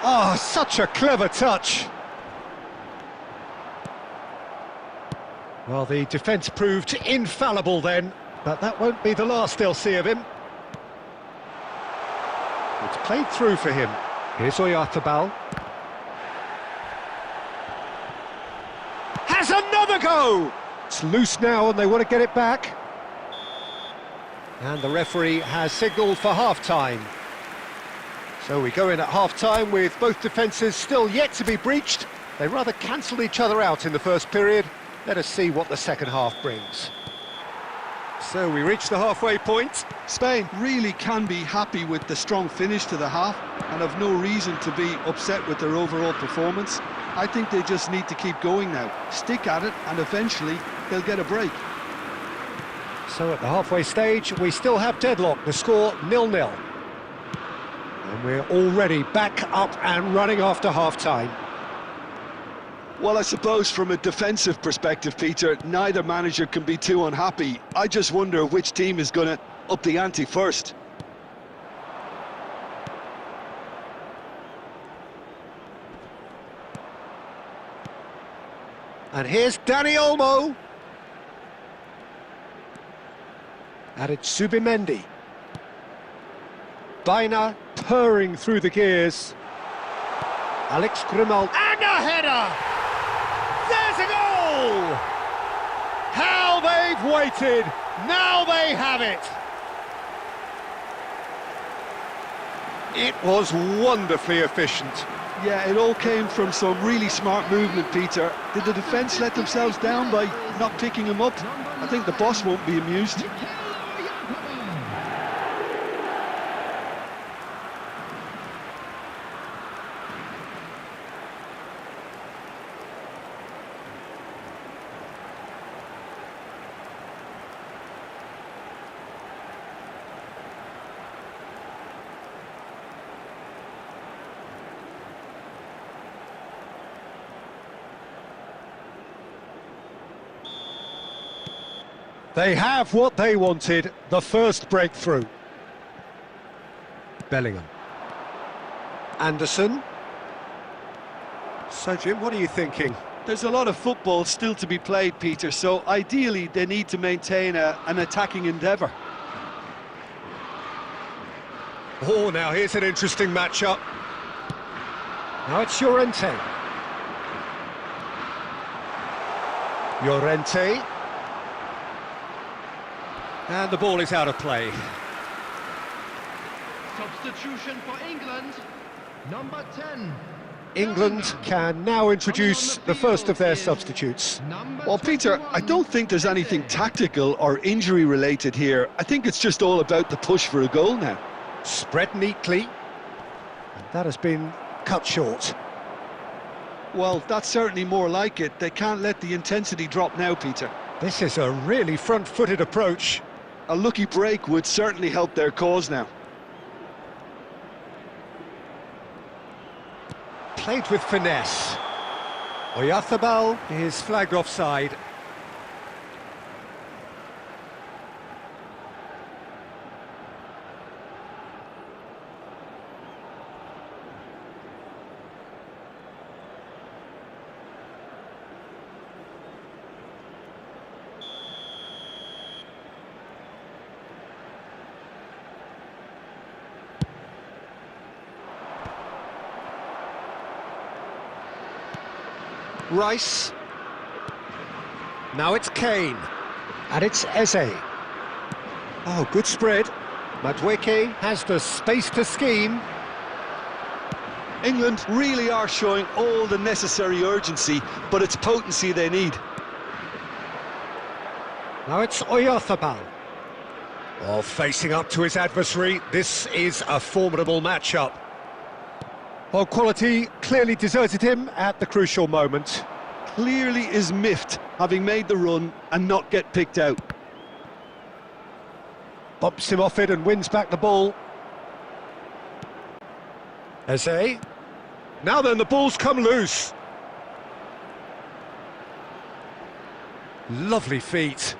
Oh, such a clever touch. Well, the defence proved infallible then, but that won't be the last they'll see of him. It's played through for him. Here's Oyarzabal. Has another go! It's loose now and they want to get it back. And the referee has signalled for half-time. So we go in at half-time with both defences still yet to be breached. They rather cancelled each other out in the first period. Let us see what the second half brings. So we reach the halfway point.
Spain really can be happy with the strong finish to the half and have no reason to be upset with their overall performance. I think they just need to keep going now, stick at it, and eventually they'll get a break.
So at the halfway stage, we still have deadlock, the score 0-0. And we're already back up and running after half-time.
Well, I suppose from a defensive perspective, Peter, neither manager can be too unhappy. I just wonder which team is going to up the ante first.
And here's Dani Olmo. And it's Zubimendi. Baina purring through the gears. Alex Grimal. And a header! There's a goal! How they've waited! Now they have it! It was wonderfully efficient.
Yeah, it all came from some really smart movement, Peter. Did the defence let themselves down by not picking him up? I think the boss won't be amused.
They have what they wanted, the first breakthrough. Bellingham. Anderson. So, Jim, what are you thinking?
There's a lot of football still to be played, Peter, so ideally they need to maintain an attacking endeavour.
Oh, now here's an interesting matchup. Now it's Llorente. And the ball is out of play.
Substitution for England, number 10.
England can now introduce the first of their substitutes.
Well, Peter, I don't think there's anything tactical or injury related here. I think it's just all about the push for a goal now.
Spread neatly, and that has been cut short.
Well, that's certainly more like it. They can't let the intensity drop now, Peter.
This is a really front-footed approach.
A lucky break would certainly help their cause now.
Played with finesse. Oyarzabal is flagged offside. Rice. Now it's Kane. And it's Eze. Oh, good spread. Madueke has the space to scheme.
England really are showing all the necessary urgency, but it's potency they need.
Now it's Oyarzabal. Oh, facing up to his adversary. This is a formidable matchup. Well, quality clearly deserted him at the crucial moment.
Clearly is miffed, having made the run and not get picked out.
Bumps him off it and wins back the ball. Eze. Now then, the ball's come loose. Lovely feet.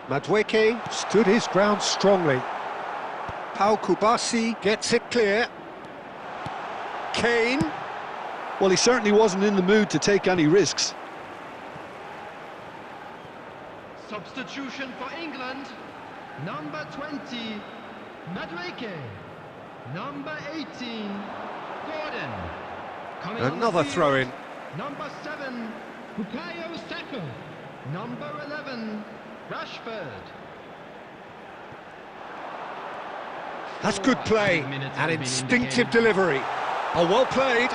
Madueke stood his ground strongly. Pau Kubasi gets it clear. Kane.
Well, he certainly wasn't in the mood to take any risks.
Substitution for England, number 20, Madueke. Number 18, Gordon. Coming
Another throw-in.
Number 7, Bukayo Saka. Number 11, Rashford.
That's good play, an instinctive delivery. Oh, well played.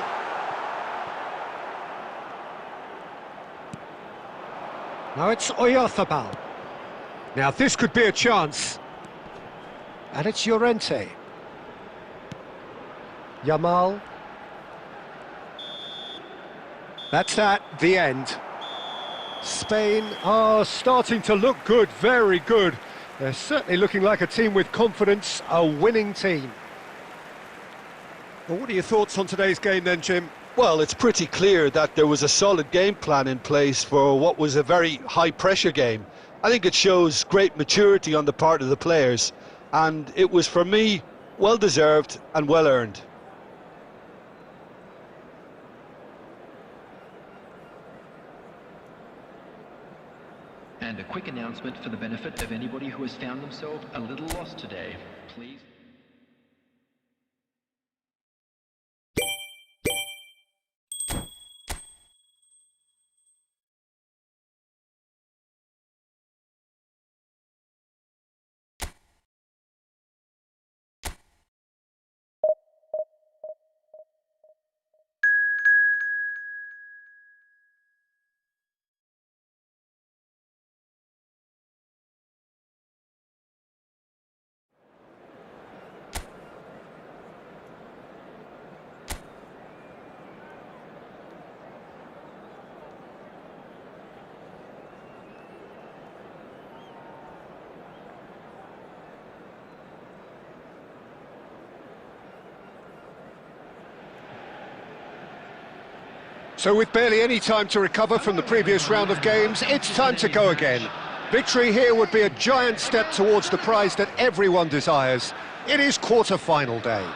Now it's Oyarzabal. Now this could be a chance. And it's Llorente. Yamal. That's the end. Spain are starting to look good, very good. They're certainly looking like a team with confidence, a winning team. Well, what are your thoughts on today's game then, Jim?
Well, it's pretty clear that there was a solid game plan in place for what was a very high-pressure game. I think it shows great maturity on the part of the players, and it was, for me, well-deserved and well-earned.
And a quick announcement for the benefit of anybody who has found themselves a little lost today. Please.
So with barely any time to recover from the previous round of games, it's time to go again. Victory here would be a giant step towards the prize that everyone desires. It is quarter-final day.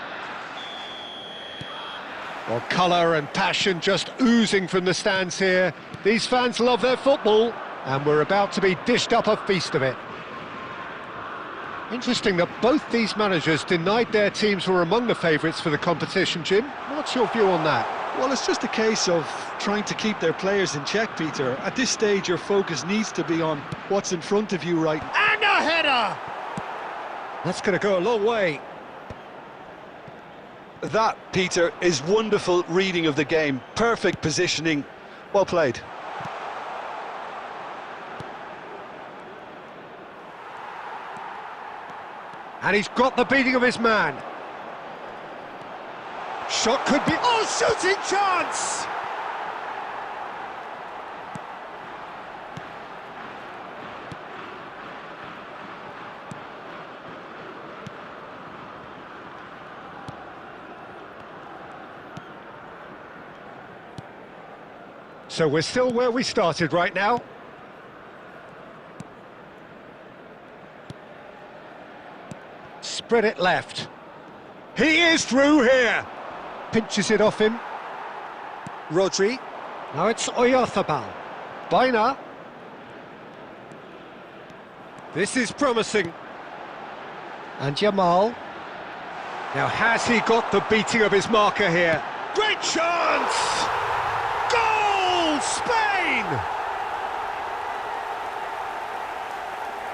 Well, colour and passion just oozing from the stands here. These fans love their football, and we're about to be dished up a feast of it. Interesting that both these managers denied their teams were among the favourites for the competition, Jim. What's your view on that?
Well, it's just a case of trying to keep their players in check, Peter. At this stage, your focus needs to be on what's in front of you right now.
And And a header! That's going to go a long way.
That, Peter, is wonderful reading of the game. Perfect positioning. Well played.
And he's got the beating of his man. Shot could be... Oh, shooting chance! So we're still where we started right now. Spread it left. He is through here. Pinches it off him. Rodri. Now it's Oyarzabal. Baina. This is promising. And Yamal. Now has he got the beating of his marker here? Great chance! Goal! Spain!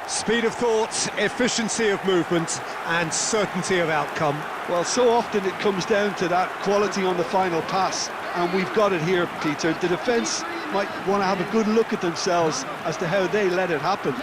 Speed of thought, efficiency of movement, and certainty of outcome.
Well, so often it comes down to that quality on the final pass, and we've got it here, Peter. The defence might want to have a good look at themselves as to how they let it happen.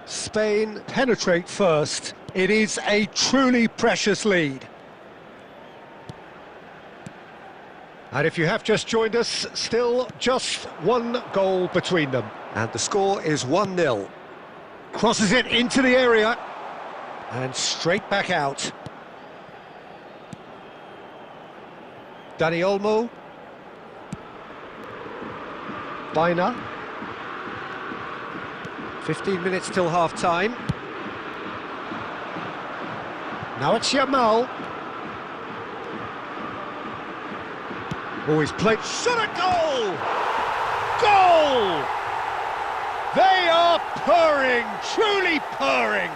Spain penetrate first. It is a truly precious lead. And if you have just joined us, still just one goal between them. And the score is 1-0. Crosses it into the area. And straight back out. Dani Olmo. Baina. 15 minutes till half-time. Now it's Yamal. Oh, he's played... Shot a goal! Goal! They are purring, truly purring.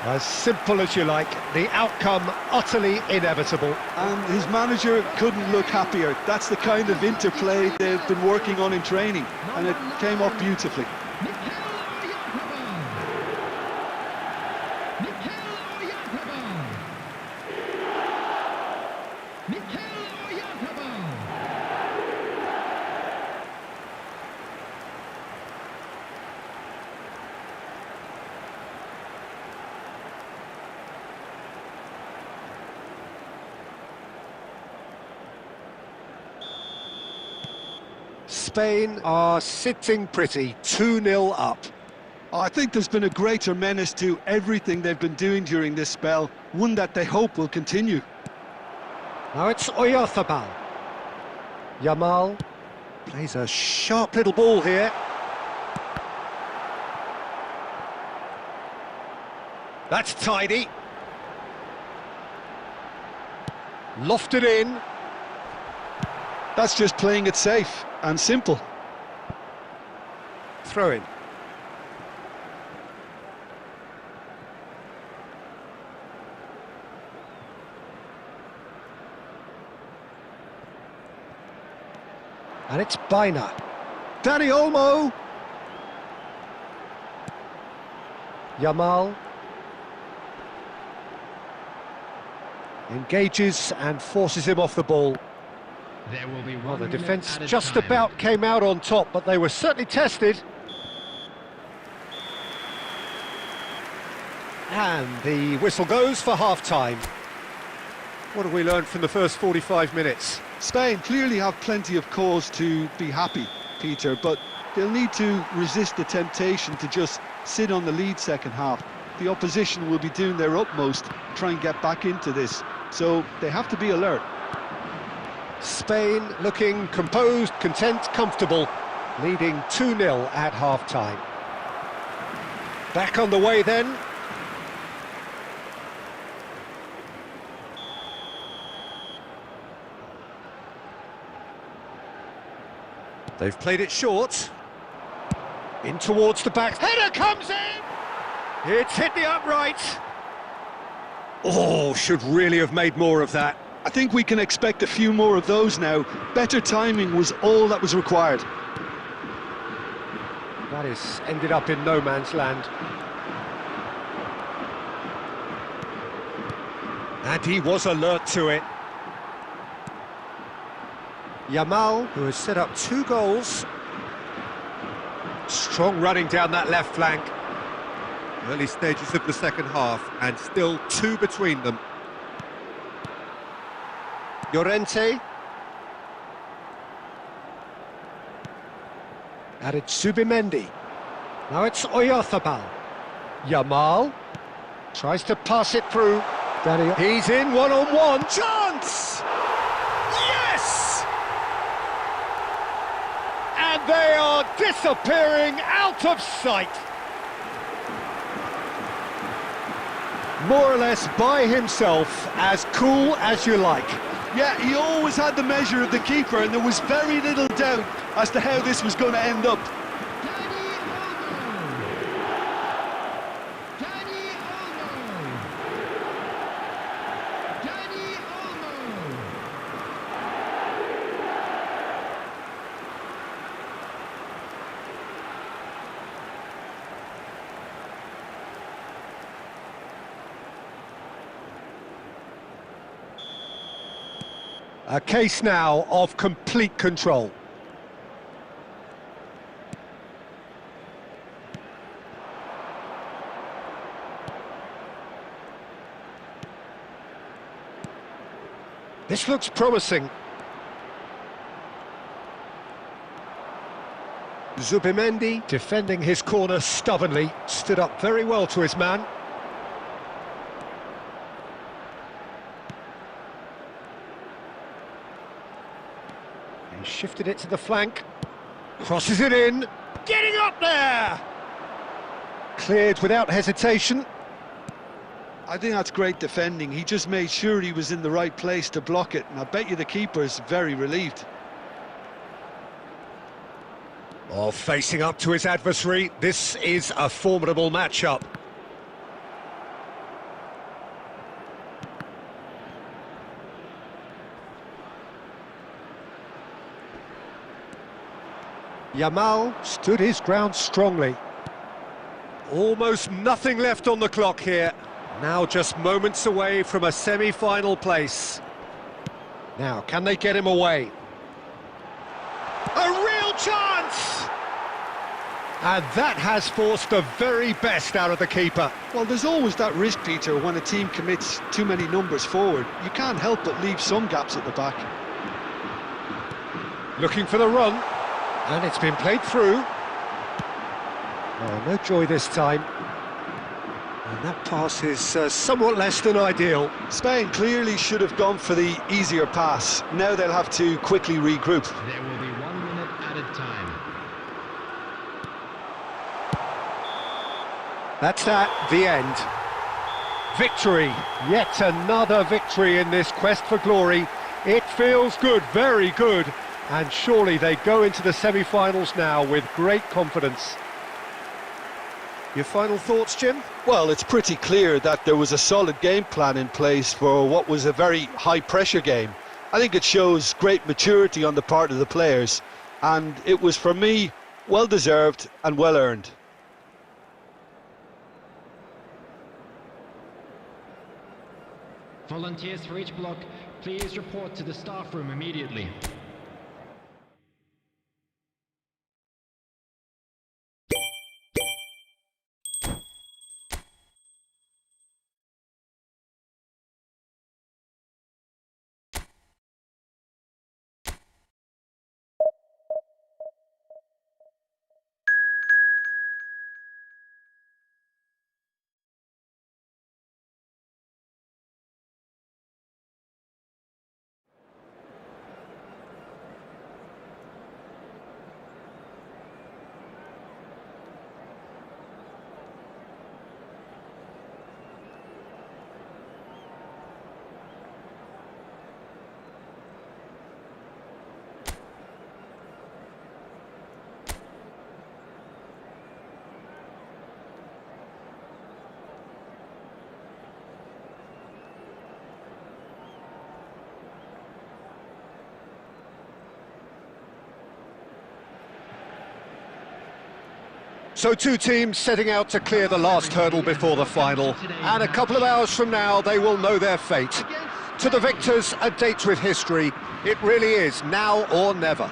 As simple as you like, the outcome utterly inevitable.
And his manager couldn't look happier. That's the kind of interplay they've been working on in training, and it came off beautifully.
Spain are sitting pretty, 2-0 up.
I think there's been a greater menace to everything they've been doing during this spell, one that they hope will continue.
Now it's Oyarzabal. Yamal plays a sharp little ball here. That's tidy. Lofted in.
That's just playing it safe and simple.
Throw in. And it's Baina. Dani Olmo. Yamal. Engages and forces him off the ball.
There will be
Well,
one
the defence
minute
just
added time.
about came out on top, but they were certainly tested. And the whistle goes for half-time. What have we learned from the first 45 minutes?
Spain clearly have plenty of cause to be happy, Peter, but they'll need to resist the temptation to just sit on the lead second half. The opposition will be doing their utmost to try and get back into this, so they have to be alert.
Spain looking composed, content, comfortable, leading 2-0 at half-time. Back on the way then. They've played it short. In towards the back. Header comes in! It's hit the upright. Oh, should really have made more of that.
I think we can expect a few more of those now. Better timing was all that was required.
That is ended up in no man's land. And he was alert to it. Yamal, who has set up 2 goals. Strong running down that left flank. Early stages of the second half, and still 2 between them. Llorente. Added Zubimendi. Now it's Oyarzabal. Yamal tries to pass it through. Daniel. He's in one-on-one. Chance! Yes! And they are disappearing out of sight. More or less by himself, as cool as you like.
Yeah, he always had the measure of the keeper, and there was very little doubt as to how this was going to end up.
A case now of complete control. This looks promising. Zubimendi defending his corner stubbornly, stood up very well to his man. He shifted it to the flank, crosses it in, getting up there! Cleared without hesitation.
I think that's great defending. He just made sure he was in the right place to block it, and I bet you the keeper's very relieved.
Oh, facing up to his adversary, this is a formidable matchup. Yamal stood his ground strongly. Almost nothing left on the clock here. Now just moments away from a semi-final place. Now, can they get him away? A real chance! And that has forced the very best out of the keeper.
Well, there's always that risk, Peter, when a team commits too many numbers forward. You can't help but leave some gaps at the back.
Looking for the run. And it's been played through. Oh, no joy this time. And that pass is somewhat less than ideal.
Spain clearly should have gone for the easier pass. Now they'll have to quickly regroup.
There will be 1 minute added time.
That's that, the end. Victory, yet another victory in this quest for glory. It feels good, very good. And surely they go into the semi-finals now with great confidence. Your final thoughts, Jim?
Well, it's pretty clear that there was a solid game plan in place for what was a very high-pressure game. I think it shows great maturity on the part of the players, and it was, for me, well-deserved and well-earned.
Volunteers for each block, please report to the staff room immediately.
So two teams setting out to clear the last hurdle before the final, and a couple of hours from now they will know their fate. To the victors, a date with history. It really is now or never.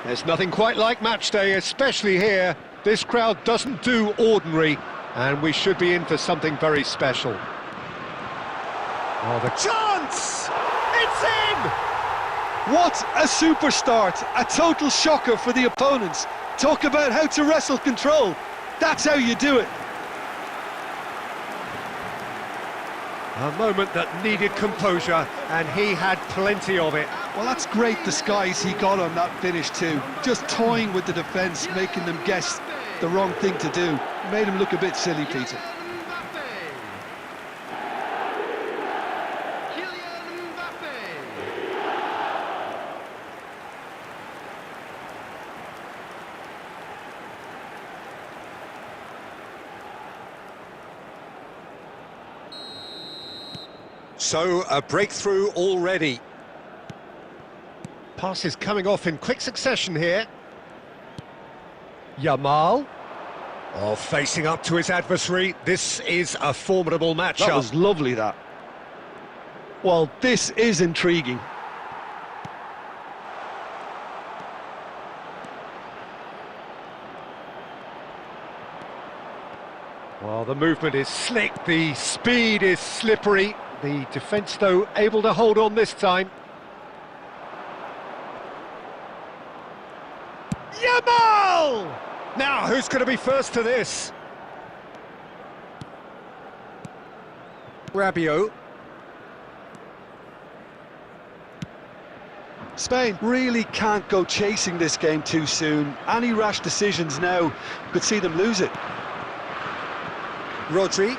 There's nothing quite like match day, especially here. This crowd doesn't do ordinary, and we should be in for something very special. Oh, the chance! It's in!
What a super start! A total shocker for the opponents. Talk about how to wrestle control. That's how you do it.
A moment that needed composure, and he had plenty of it.
Well, that's great disguise he got on that finish too. Just toying with the defence, making them guess the wrong thing to do. Made him look a bit silly, Peter.
Kylian Mbappé.
So, a breakthrough already. Passes coming off in quick succession here. Yamal. Oh, facing up to his adversary. This is a formidable matchup.
That was lovely, that. Well, this is intriguing.
Well, the movement is slick, the speed is slippery. The defence, though, able to hold on this time. Yamal! Now, who's going to be first to this? Rabiot.
Spain really can't go chasing this game too soon. Any rash decisions now could see them lose it.
Rodri.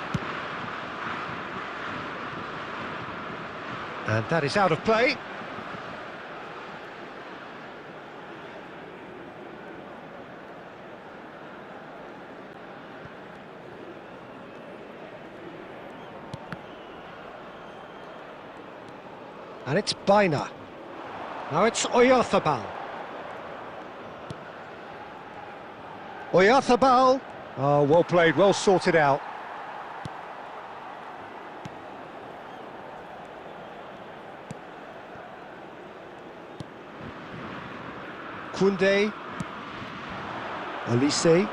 And that is out of play. And it's Baina. Now it's Oyarzabal. Oyarzabal. Oh, well played, well sorted out. Koundé. Olise.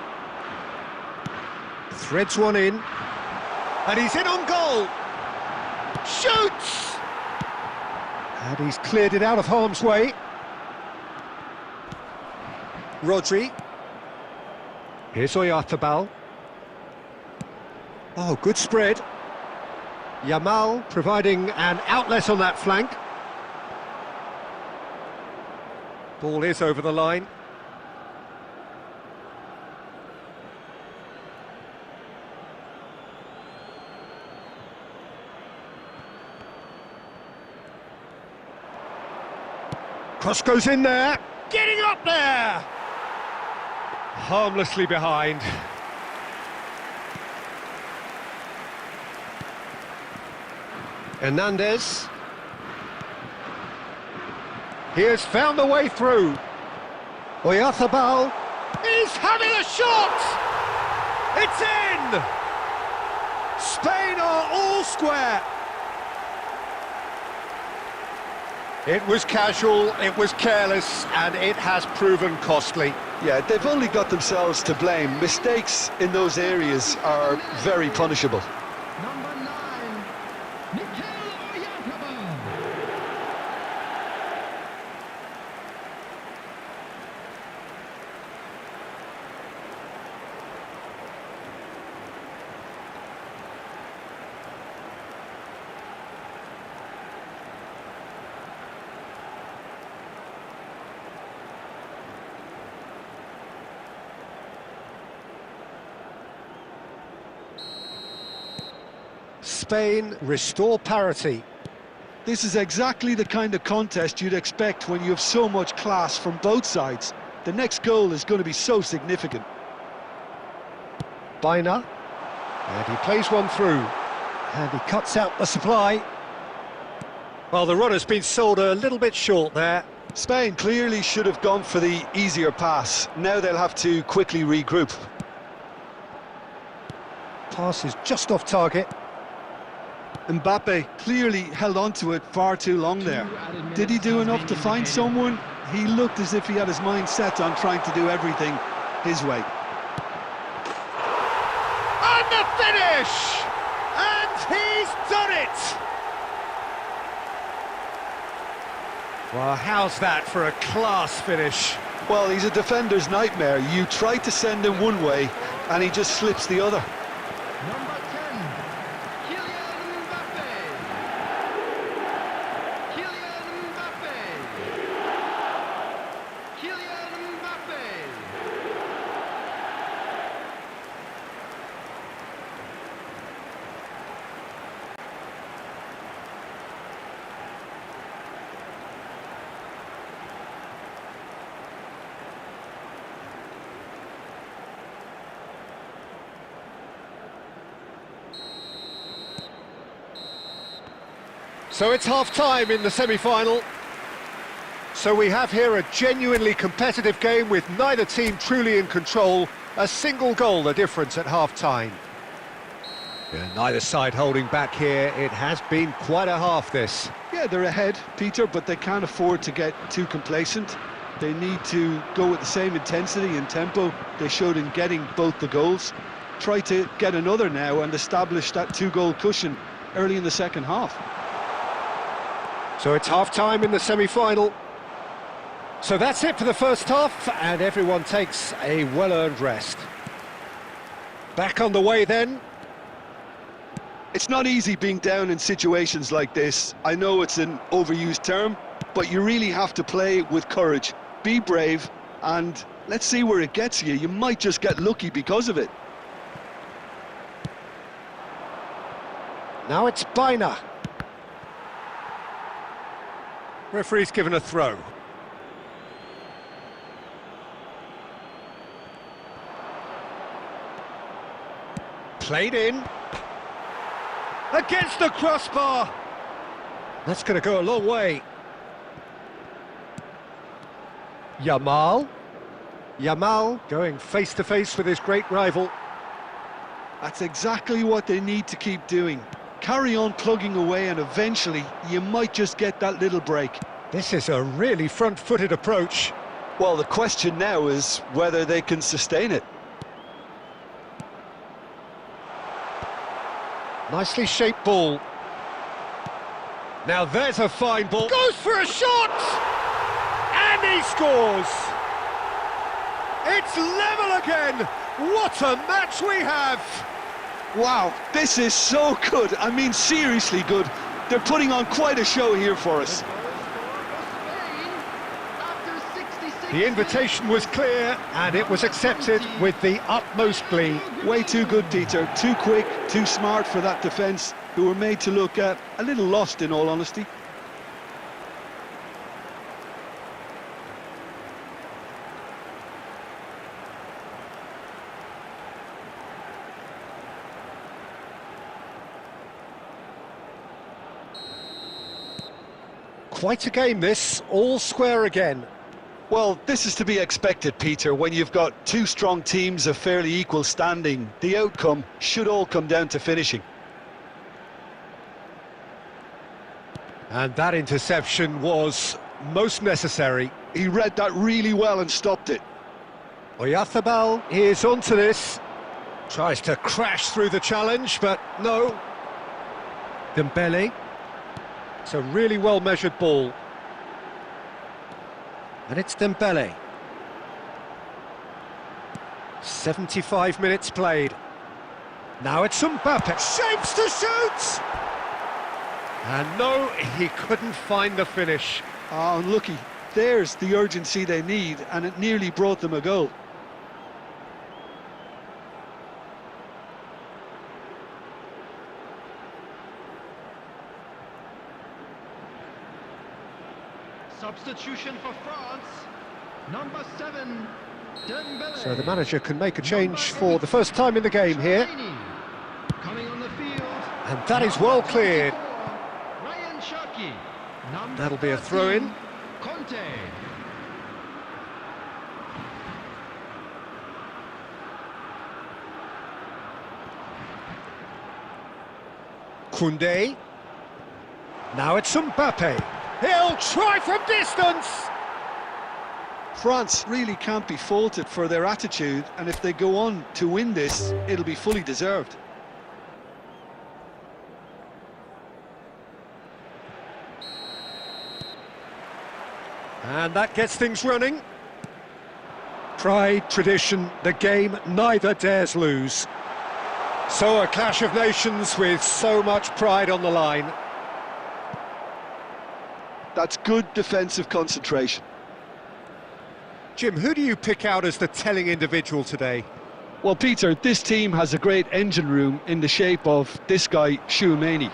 Threads one in. And he's in on goal. Shoots! And he's cleared it out of harm's way. Rodri. Here's Oyarzabal. Oh, good spread. Yamal providing an outlet on that flank. Ball is over the line. Cross goes in there. Getting up there! Harmlessly behind. Hernandez. He has found the way through. Oyarzabal is having a shot! It's in! Spain are all square. It was casual, it was careless, and it has proven costly.
Yeah, they've only got themselves to blame. Mistakes in those areas are very punishable.
Number 9, Oyarzabal.
Spain restore parity.
This is exactly the kind of contest you'd expect when you have so much class from both sides. The next goal is going to be so significant.
Baina. And he plays one through. And he cuts out the supply. Well, the run has been sold a little bit short there.
Spain clearly should have gone for the easier pass. Now they'll have to quickly regroup.
Pass is just off target.
Mbappe clearly held on to it far too long there. Did he do enough to find someone? He looked as if he had his mind set on trying to do everything his way.
And the finish! And he's done it! Well, how's that for a class finish?
Well, he's a defender's nightmare. You try to send him one way, and he just slips the other.
Number 10, Kylian Mbappé. Kylian Mbappé. Kylian Mbappé.
So it's half-time in the semi-final. So we have here a genuinely competitive game with neither team truly in control. A single goal the difference at half-time. Yeah, neither side holding back here. It has been quite a half, this.
Yeah, they're ahead, Peter, but they can't afford to get too complacent. They need to go with the same intensity and tempo they showed in getting both the goals. Try to get another now and establish that two-goal cushion early in the second half.
So it's half-time in the semi-final. So that's it for the first half, and everyone takes a well-earned rest. Back on the way then.
It's not easy being down in situations like this. I know it's an overused term, but you really have to play with courage. Be brave, and let's see where it gets you. You might just get lucky because of it.
Now it's Biner. Referee's given a throw. Played in. Against the crossbar. That's going to go a long way. Yamal. Yamal going face-to-face with his great rival.
That's exactly what they need to keep doing. Carry on plugging away, and eventually you might just get that little break.
This is a really front-footed approach.
Well, the question now is whether they can sustain it.
Nicely shaped ball. Now there's a fine ball. Goes for a shot! And he scores! It's level again! What a match we have!
Wow, this is so good. I mean, seriously good. They're putting on quite a show here for us.
The invitation was clear, and it was accepted with the utmost glee.
Way too good, Peter. Too quick, too smart for that defence, who were made to look a little lost, in all honesty.
Quite a game this, all square again.
Well, this is to be expected, Peter. When you've got two strong teams of fairly equal standing, the outcome should all come down to finishing.
And that interception was most necessary.
He read that really well and stopped it.
Oyarzabal is onto this. Tries to crash through the challenge, but no. Dembele. It's a really well-measured ball. And it's Dembele. 75 minutes played. Now it's Mbappe. Shapes to shoot! And no, he couldn't find the finish.
Oh, unlucky. There's the urgency they need, and it nearly brought them a goal.
Substitution for France, number 7, Dembele.
So the manager can make a change for the first time in the game here.
Coming on the field.
And that is well cleared.
Ryan Cherki, number
That'll be a
13,
throw-in.
Conte.
Koundé. Now it's Mbappe. He'll try from distance.
France really can't be faulted for their attitude, and if they go on to win this, it'll be fully deserved.
And that gets things running. Pride, tradition, the game neither dares lose. So a clash of nations with so much pride on the line.
That's good defensive concentration.
Jim, who do you pick out as the telling individual today?
Well, Peter, this team has a great engine room in the shape of this guy, Lamine.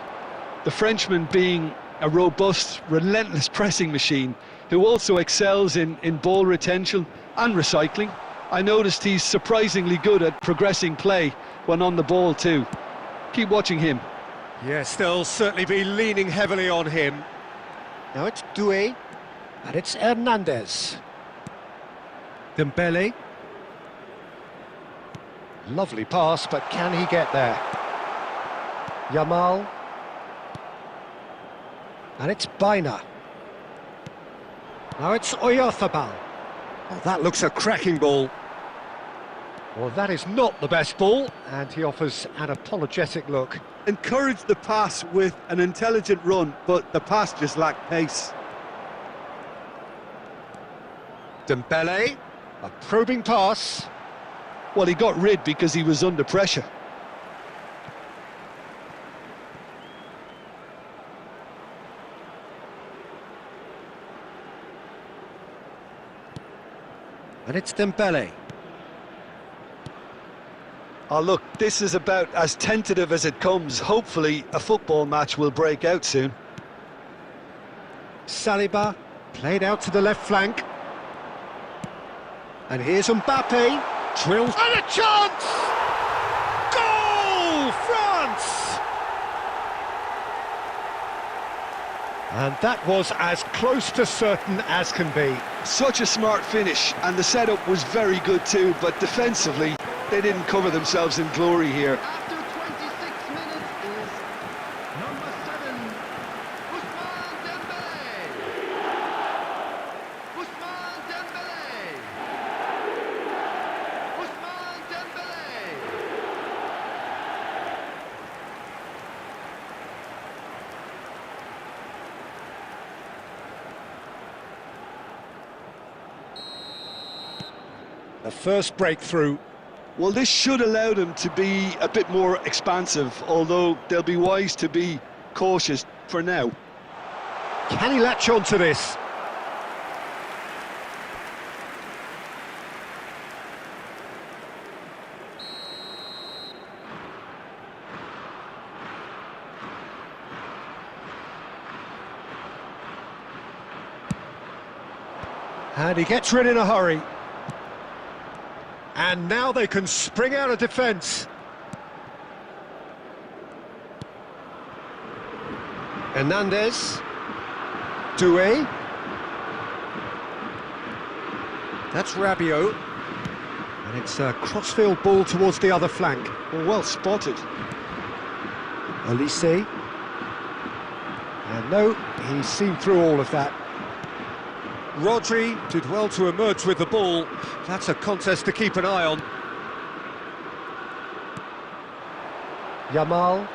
The Frenchman being a robust, relentless pressing machine who also excels in ball retention and recycling. I noticed he's surprisingly good at progressing play when on the ball too. Keep watching him.
Yes, they'll certainly be leaning heavily on him. Now it's Doué, and it's Hernandez. Dembele. Lovely pass, but can he get there? Yamal. And it's Baina. Now it's Oyarzabal. Oh, that looks a cracking ball. Well, that is not the best ball, and he offers an apologetic look.
Encouraged the pass with an intelligent run, but the pass just lacked pace.
Dembele, a probing pass.
Well, he got rid because he was under pressure.
And it's Dembele.
Oh, look, this is about as tentative as it comes. Hopefully, a football match will break out soon.
Saliba, played out to the left flank. And here's Mbappe. Drills. And a chance! Goal! France! And that was as close to certain as can be.
Such a smart finish, and the setup was very good too, but defensively, they didn't cover themselves in glory here.
After 26 minutes is number 7, Ousmane Dembélé. Ousmane Dembélé. Ousmane Dembélé.
The first breakthrough.
Well, this should allow them to be a bit more expansive, although they'll be wise to be cautious for now.
Can he latch on to this? And he gets rid in a hurry. And now they can spring out of defence. Hernandez. Doué. That's Rabiot. And it's a crossfield ball towards the other flank.
Well spotted.
Elise. And no, he's seen through all of that. Rodri did well to emerge with the ball. That's a contest to keep an eye on. Yamal.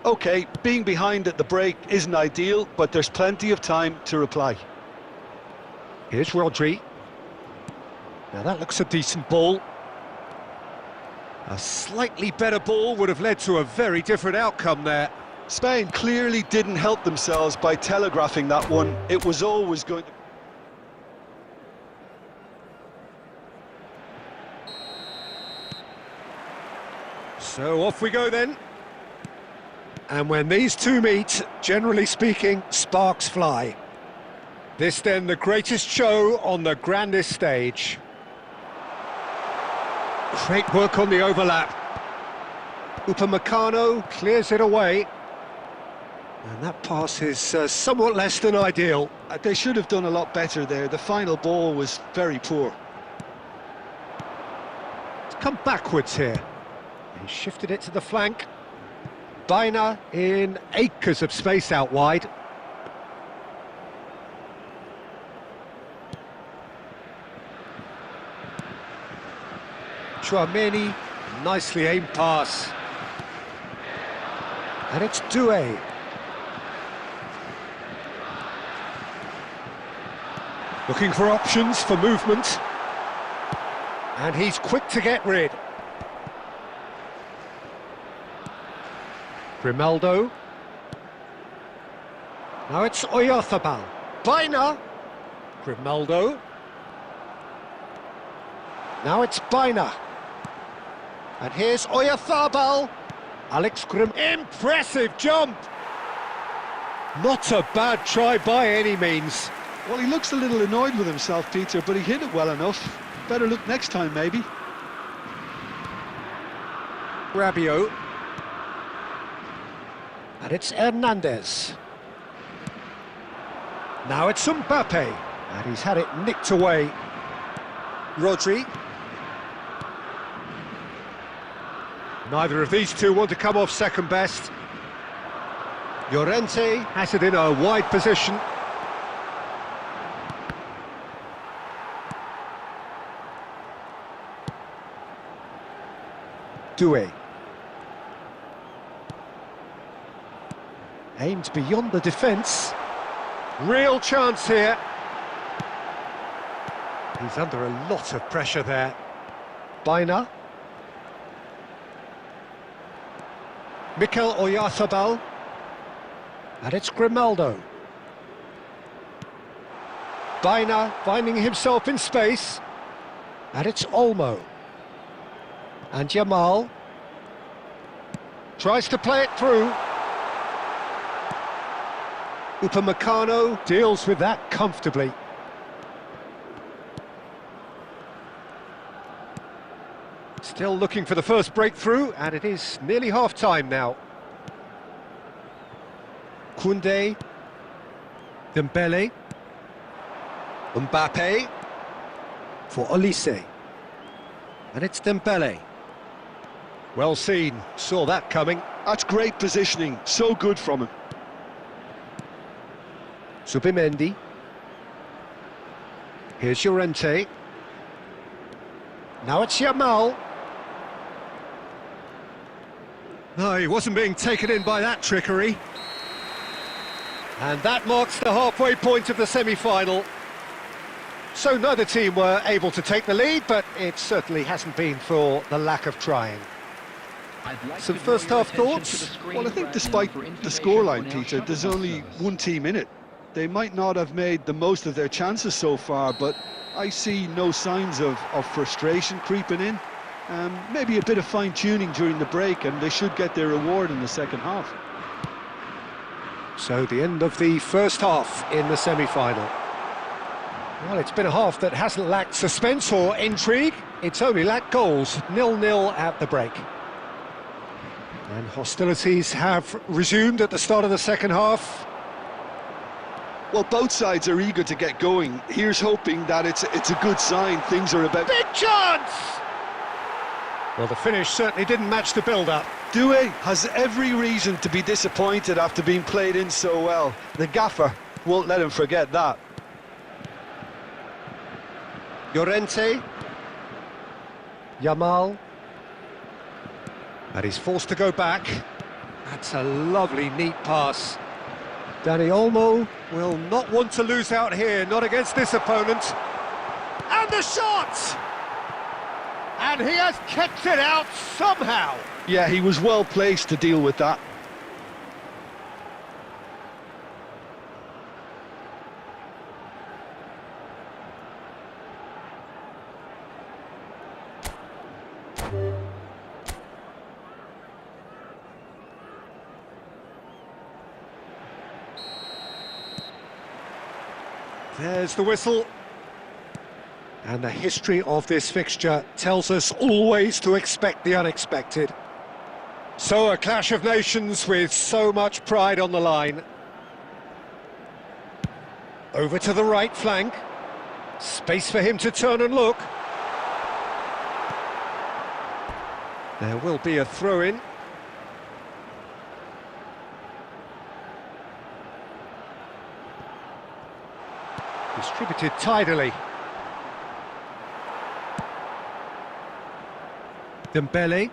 OK, being behind at the break isn't ideal, but there's plenty of time to reply.
Here's Rodri. Now that looks a decent ball. A slightly better ball would have led to a very different outcome there.
Spain clearly didn't help themselves by telegraphing that one. It was always going to...
So off we go then. And when these two meet, generally speaking, sparks fly. This then the greatest show on the grandest stage. Great work on the overlap. Upamecano clears it away. And that pass is somewhat less than ideal.
They should have done a lot better there. The final ball was very poor.
It's come backwards here. He shifted it to the flank. Baina in acres of space out wide. Lamine, nicely aimed pass. And it's Doué. Looking for options for movement. And he's quick to get rid. Grimaldo. Now it's Oyarzabal. Baina. Grimaldo. Now it's Baina. And here's Oyarzabal. Alex Grim. Impressive jump. Not a bad try by any means.
Well, he looks a little annoyed with himself, Peter, but he hit it well enough. Better look next time, maybe.
Rabiot. And it's Hernandez. Now it's Mbappe. And he's had it nicked away. Rodri. Neither of these two want to come off second best. Llorente has it in a wide position. Doué. Aimed beyond the defence. Real chance here. He's under a lot of pressure there. Baina. Mikel Oyarzabal. And it's Grimaldo. Baina finding himself in space. And it's Olmo. And Yamal. Tries to play it through. Upamecano deals with that comfortably. Still looking for the first breakthrough, and it is nearly half-time now. Koundé. Dembele. Mbappe. For Olise. And it's Dembele. Well seen, saw that coming.
That's great positioning, so good from him.
Zubimendi. Here's Llorente. Now it's Yamal. No, he wasn't being taken in by that trickery. And that marks the halfway point of the semi-final. So neither team were able to take the lead, but it certainly hasn't been for the lack of trying. Some first-half thoughts?
Well, I think despite the scoreline, Peter, there's only one team in it. They might not have made the most of their chances so far, but I see no signs of frustration creeping in. Maybe a bit of fine-tuning during the break, and they should get their reward in the second half.
So the end of the first half in the semi-final. Well, it's been a half that hasn't lacked suspense or intrigue. It's only lacked goals. 0-0 at the break. And hostilities have resumed at the start of the second half.
Well, both sides are eager to get going. Here's hoping that it's a good sign. Things are about...
Big chance! Well, the finish certainly didn't match the build-up.
Doué has every reason to be disappointed after being played in so well. The gaffer won't let him forget that.
Llorente. Yamal. And he's forced to go back. That's a lovely, neat pass. Dani Olmo will not want to lose out here, not against this opponent. And the shot! And he has kept it out somehow.
Yeah, he was well placed to deal with that.
There's the whistle. And the history of this fixture tells us always to expect the unexpected. So a clash of nations with so much pride on the line. Over to the right flank. Space for him to turn and look. There will be a throw-in. Distributed tidily. Dembele.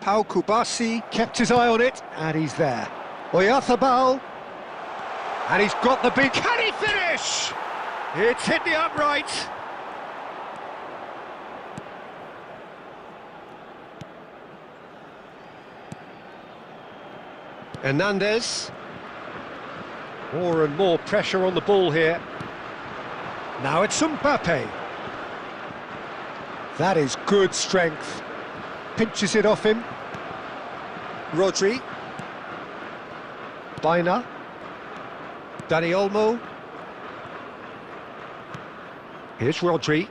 Pau Kubasi kept his eye on it, and he's there. Oyarzabal. And he's got the beat. Can he finish? It's hit the upright. Hernandez. More and more pressure on the ball here. Now it's Mbappe. That is good strength. Pinches it off him. Rodri. Baina. Dani Olmo. Here's Rodri.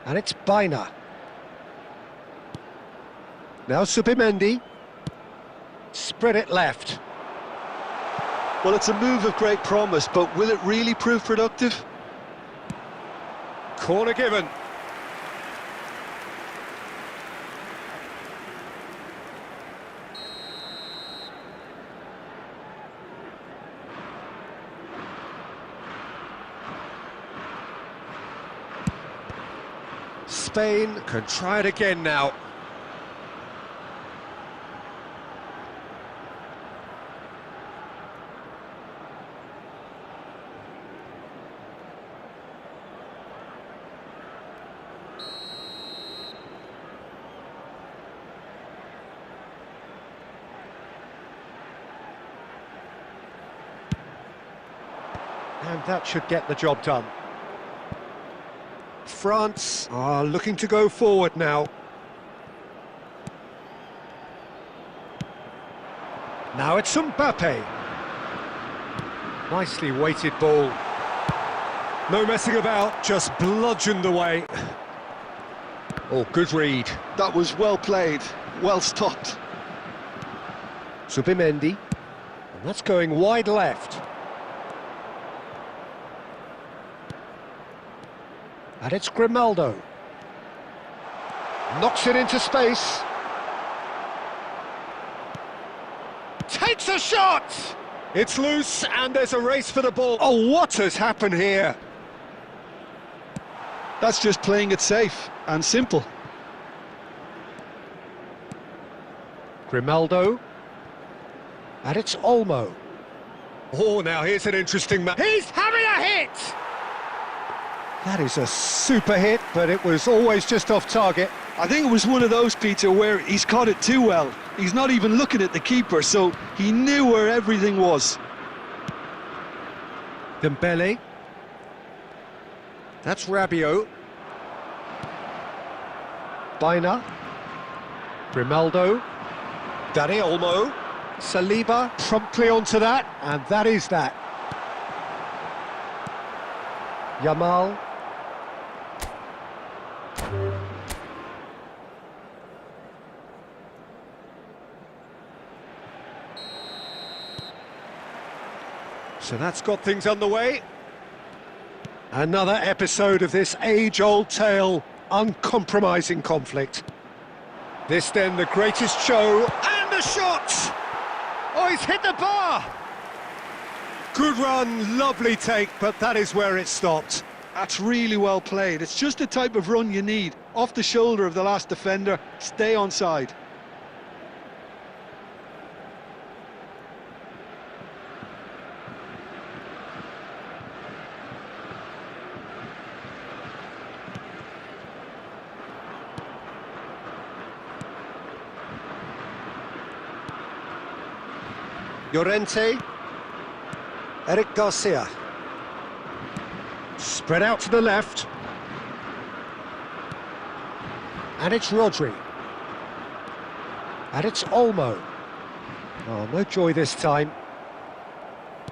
And it's Baina. Now Subimendi. Spread it left.
Well, it's a move of great promise, but will it really prove productive?
Corner given. Spain can try it again now. And that should get the job done. France are looking to go forward now. Now it's Mbappe. Nicely weighted ball. No messing about, just bludgeoned away. Oh, good read.
That was well played, well stopped.
Subimendi. And that's going wide left. And it's Grimaldo. Knocks it into space. Takes a shot! It's loose and there's a race for the ball. Oh, what has happened here?
That's just playing it safe and simple.
Grimaldo. And it's Olmo. Oh, now here's an interesting match. He's having a hit! That is a super hit, but it was always just off target.
I think it was one of those, Peter, where he's caught it too well. He's not even looking at the keeper, so he knew where everything was.
Dembele. That's Rabiot. Baina. Grimaldo. Dani Olmo. Saliba promptly onto that, and that is that. Yamal. So that's got things underway. Another episode of this age-old tale, uncompromising conflict. This then the greatest show, and the shot! Oh, he's hit the bar! Good run, lovely take, but that is where it stopped.
That's really well played. It's just the type of run you need. Off the shoulder of the last defender, stay onside.
Llorente. Eric Garcia. Spread out to the left. And it's Rodri. And it's Olmo. Oh, no joy this time.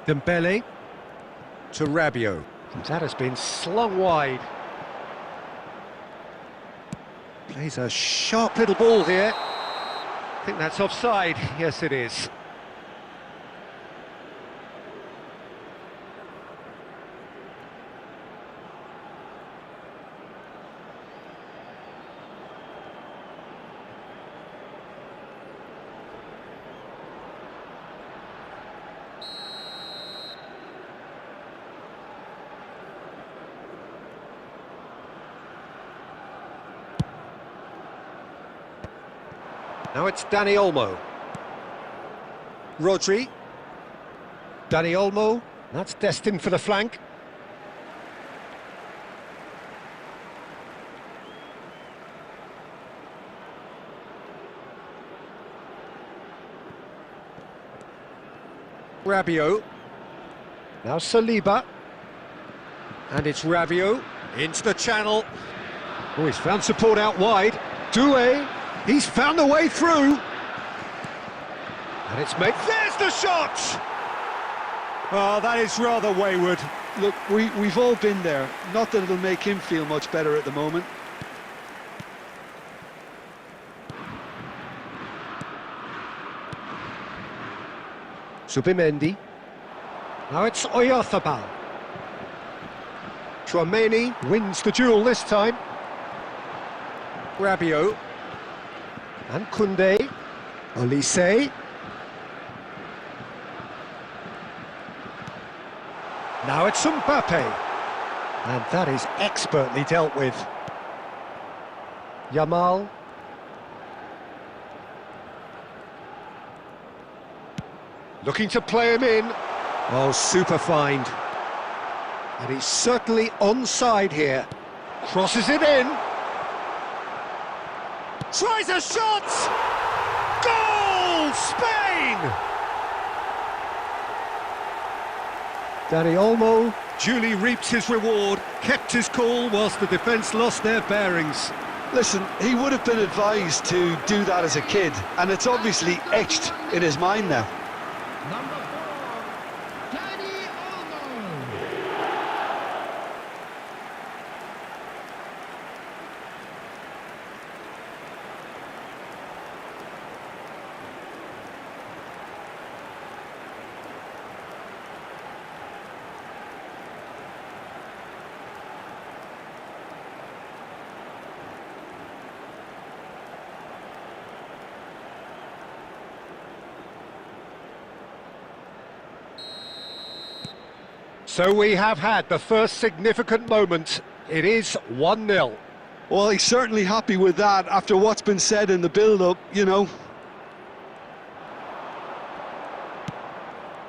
Dembele to Rabiot. That has been slung wide. Plays a sharp little ball here. I think that's offside. Yes, it is. Now it's Dani Olmo. Rodri. Dani Olmo. That's destined for the flank. Rabiot. Now Saliba. And it's Rabiot. Into the channel. Oh, he's found support out wide. Doué. He's found the way through. And it's made... There's the shot! Oh, that is rather wayward.
Look, we've all been there. Not that it'll make him feel much better at the moment.
Zubimendi. Now it's Oyarzabal. Tchouaméni wins the duel this time. Rabiot. And Koundé. Olise. Now it's Mbappe. And that is expertly dealt with. Yamal. Looking to play him in. Oh, super find. And he's certainly onside here. Crosses it in. Tries a shot! Goal! Spain! Dani Olmo duly reaps his reward, kept his cool whilst the defence lost their bearings.
Listen, he would have been advised to do that as a kid, and it's obviously etched in his mind now.
Number 4, Dani Olmo.
So we have had the first significant moment. It is 1-0.
Well, he's certainly happy with that after what's been said in the build-up, you know.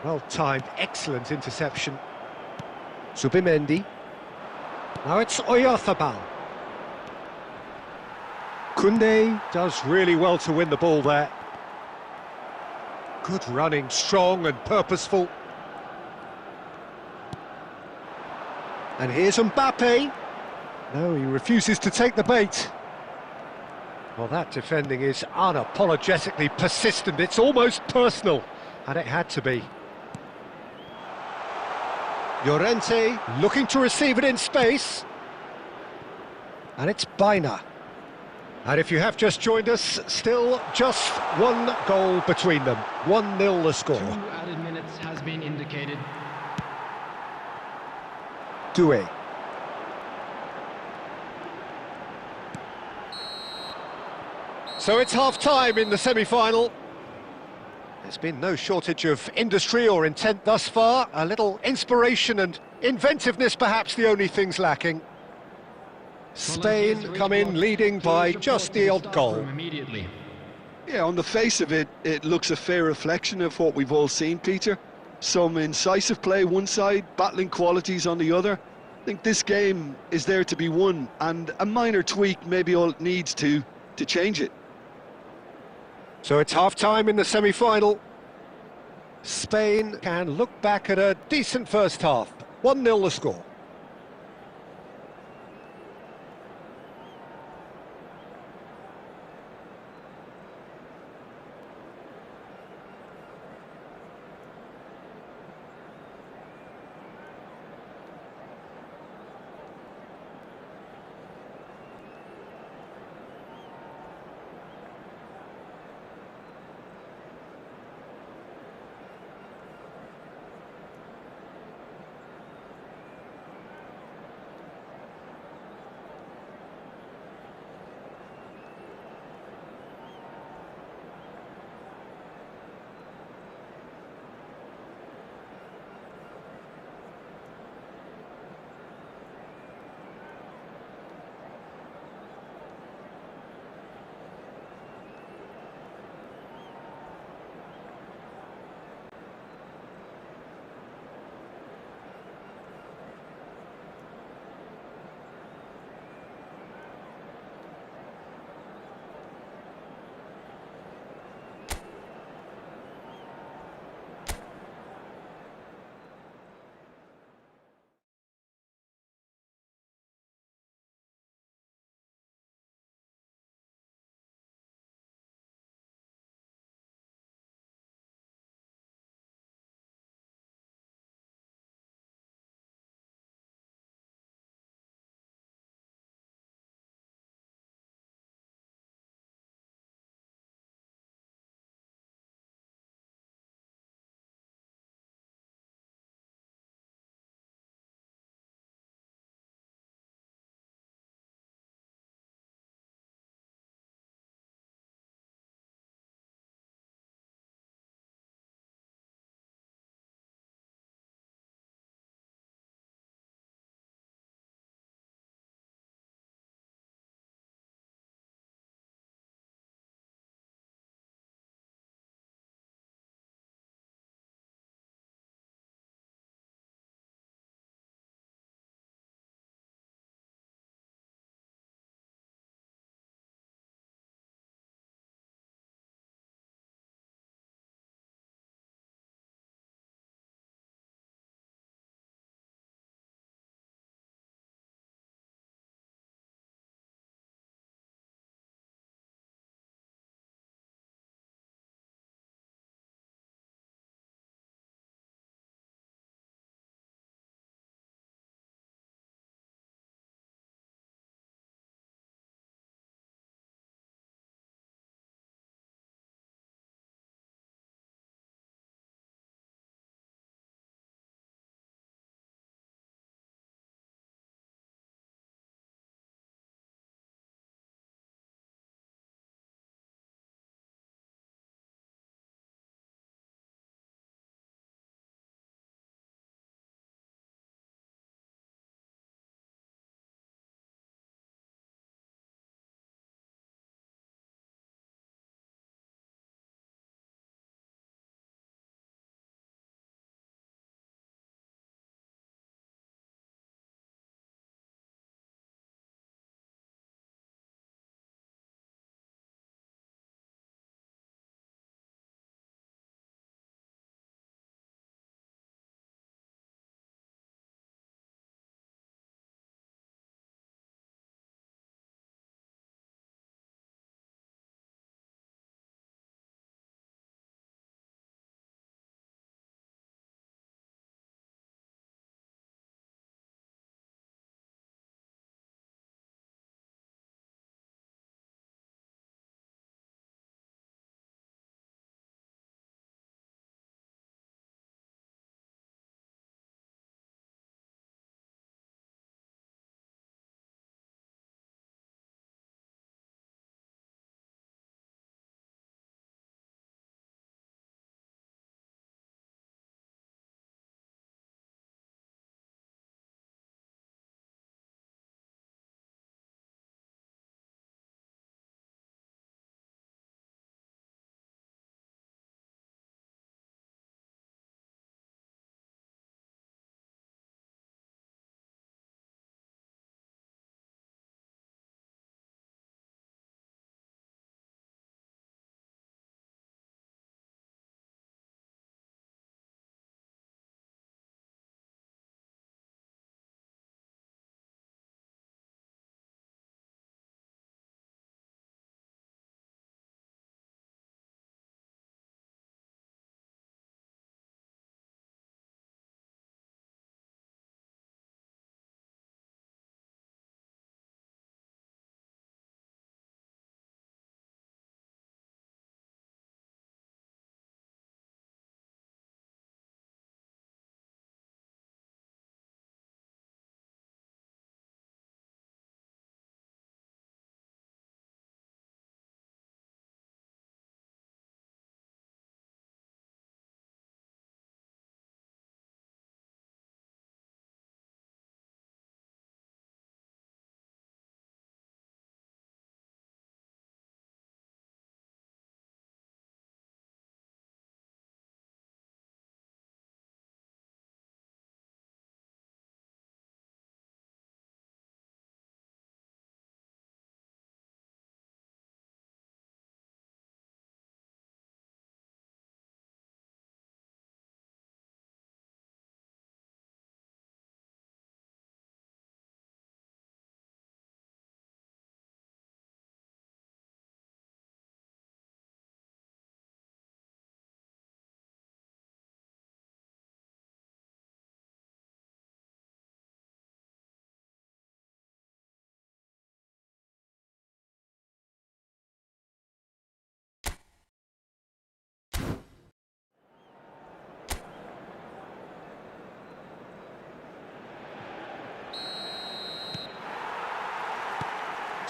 Well timed, excellent interception. Zubimendi. Now it's Oyarzabal. Koundé does really well to win the ball there. Good running, strong and purposeful. And here's Mbappe. No, he refuses to take the bait. Well, that defending is unapologetically persistent. It's almost personal, and it had to be. Llorente looking to receive it in space. And it's Baina. And if you have just joined us, still just one goal between them. 1-0 the score.
2 added minutes has been indicated.
Doué. So it's half-time in the semi-final. There's been no shortage of industry or intent thus far. A little inspiration and inventiveness, perhaps the only things lacking. Spain come in leading by just the odd goal.
Immediately.
Yeah, on the face of it, it looks a fair reflection of what we've all seen, Peter. Some incisive play one side, battling qualities on the other. I think this game is there to be won, and a minor tweak maybe all it needs to change it.
So it's half-time in the semi-final. Spain can look back at a decent first half. 1-0 the score.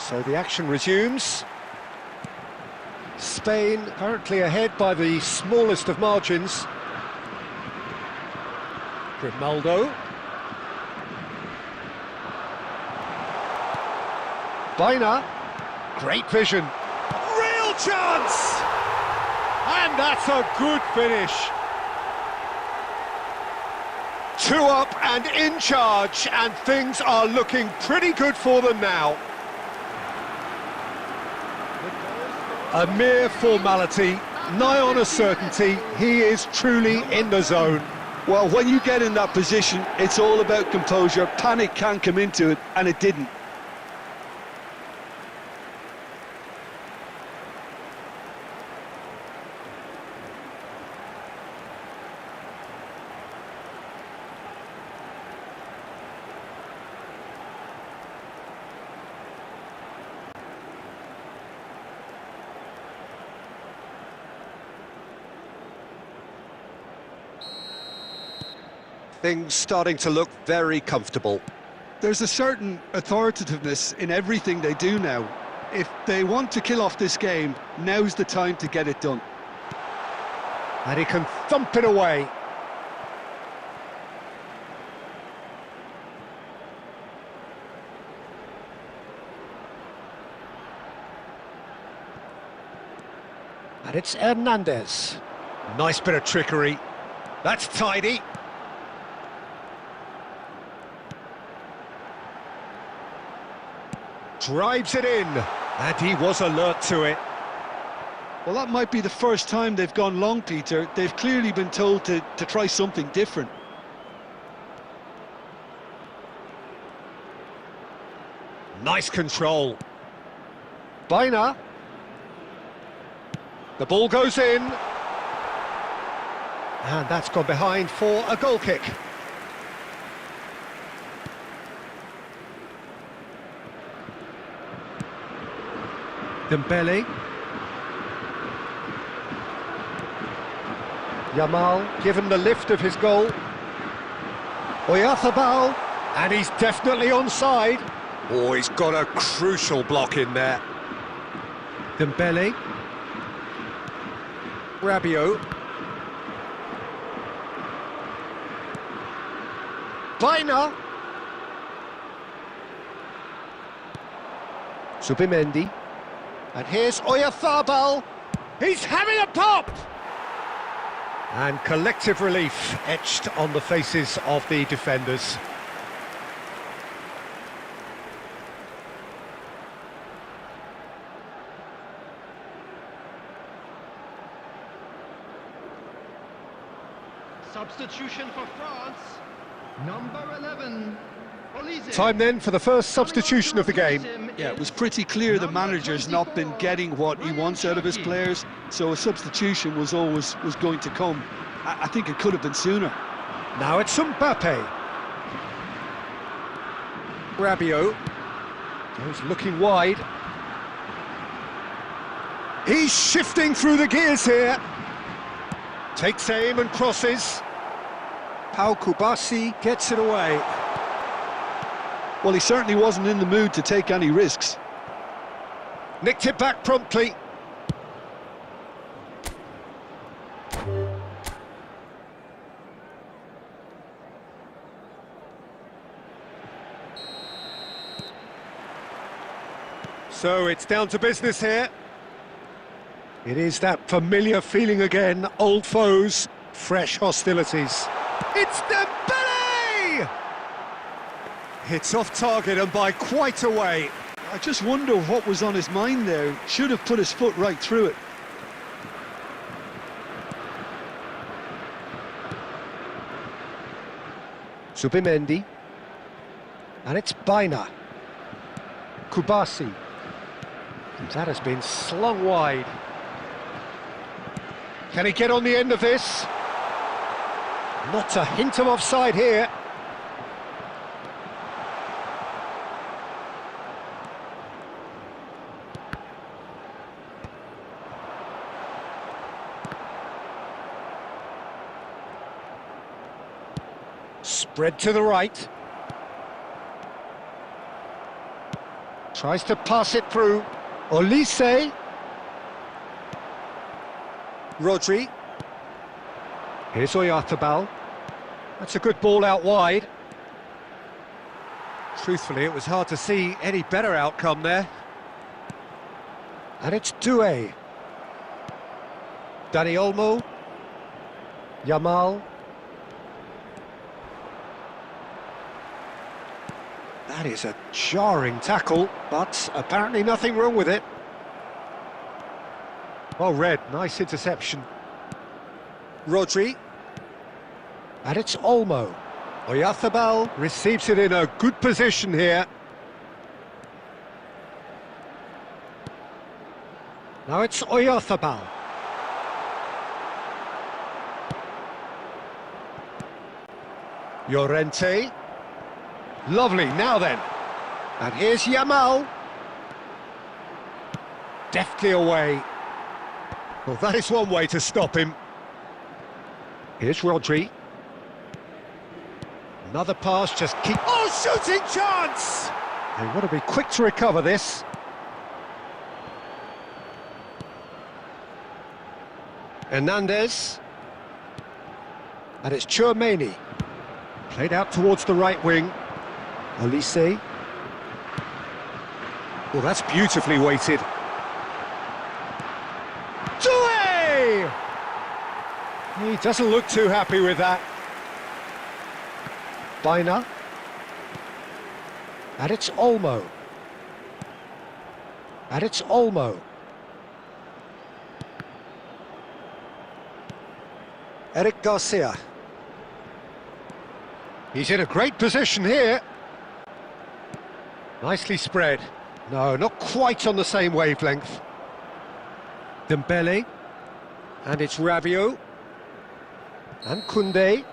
So the action resumes. Spain currently ahead by the smallest of margins. Grimaldo. Baina. Great vision. Real chance! And that's a good finish. 2 up and in charge, and things are looking pretty good for them now. A mere formality, nigh on a certainty. He is truly in the zone.
Well, when you get in that position, it's all about composure. Panic can come into it, and it didn't.
Things starting to look very comfortable.
There's a certain authoritativeness in everything they do now. If they want to kill off this game, now's the time to get it done.
And he can thump it away. And it's Hernandez. Nice bit of trickery. That's tidy. Drives it in, and he was alert to it.
Well, that might be the first time they've gone long, Peter. They've clearly been told to try something different.
Nice control. Baina. The ball goes in. And that's gone behind for a goal kick. Dembele. Yamal given the lift of his goal. Oyarzabal, and he's definitely onside. Oh, he's got a crucial block in there. Dembele. Rabiot. Baina. Subimendi. And here's Oyarzabal. He's having a pop! And collective relief etched on the faces of the defenders.
Substitution for France, number 11.
Time then for the first substitution of the game.
Yeah, it was pretty clear the manager's not been getting what he wants out of his players, so a substitution was going to come. I think it could have been sooner.
Now it's Mbappé. Rabiot goes looking wide. He's shifting through the gears here. Takes aim and crosses. Pau Kubasi gets it away.
Well, he certainly wasn't in the mood to take any risks.
Nicked it back promptly. So it's down to business here. It is that familiar feeling again, old foes, fresh hostilities. It's Dembele! It's off target and by quite a way.
I just wonder what was on his mind there. Should have put his foot right through it.
Subimendi. And it's Baina. Kubasi. That has been slung wide. Can he get on the end of this? Not a hint of offside here. Spread to the right. Tries to pass it through. Olise. Rodri. Here's Oyarzabal. That's a good ball out wide. Truthfully, it was hard to see any better outcome there. And it's Doué. Dani Olmo. Yamal. That is a jarring tackle, but apparently nothing wrong with it. Well read, nice interception. Rodri. And it's Olmo. Oyarzabal receives it in a good position here. Now it's Oyarzabal. Llorente. Lovely, now then. And here's Yamal. Deftly away. Well, that is one way to stop him. Here's Rodri. Another pass, just keep... Oh, shooting chance! They want to be quick to recover this. Hernandez. And it's Tchouaméni. Played out towards the right wing. Olise. Well, that's beautifully weighted. Doué! He doesn't look too happy with that. Baina. And it's Olmo. And it's Olmo. Eric Garcia. He's in a great position here. Nicely spread. No, not quite on the same wavelength. Dembele. And it's Rabiot. And Koundé.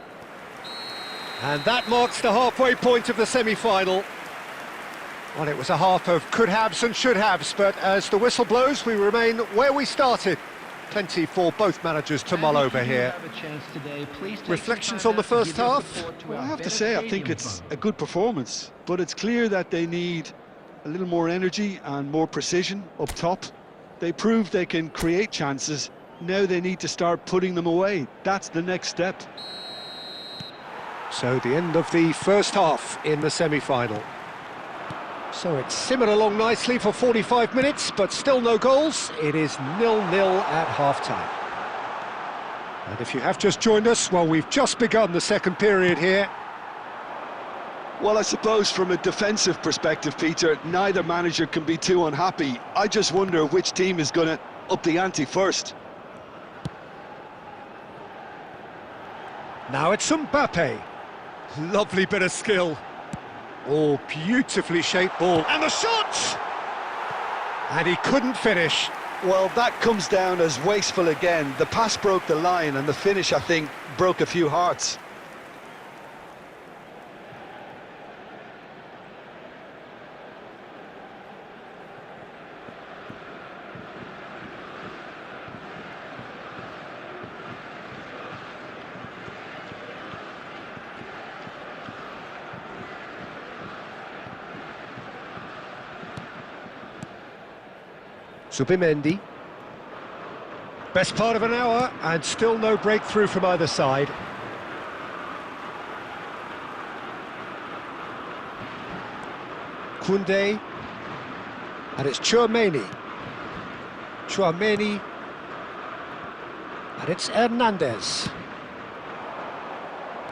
And that marks the halfway point of the semi-final. Well, it was a half of could-haves and should-haves, but as the whistle blows, we remain where we started. Plenty for both managers to mull over here. Reflections on the first half?
Well, I have to say, I think it's a good performance, but it's clear that they need a little more energy and more precision up top. They proved they can create chances. Now they need to start putting them away. That's the next step.
So the end of the first half in the semi-final. So it's simmered along nicely for 45 minutes, but still no goals. It is 0-0 at half-time. And if you have just joined us, well, we've just begun the second period here.
Well, I suppose from a defensive perspective, Peter, neither manager can be too unhappy. I just wonder which team is going to up the ante first.
Now it's Mbappe. Lovely bit of skill. Oh, beautifully shaped ball. And the shot! And he couldn't finish.
Well, that comes down as wasteful again. The pass broke the line and the finish, I think, broke a few hearts.
Zubimendi. Best part of an hour, and still no breakthrough from either side. Koundé. And it's Tchouaméni. Tchouaméni. And it's Hernandez.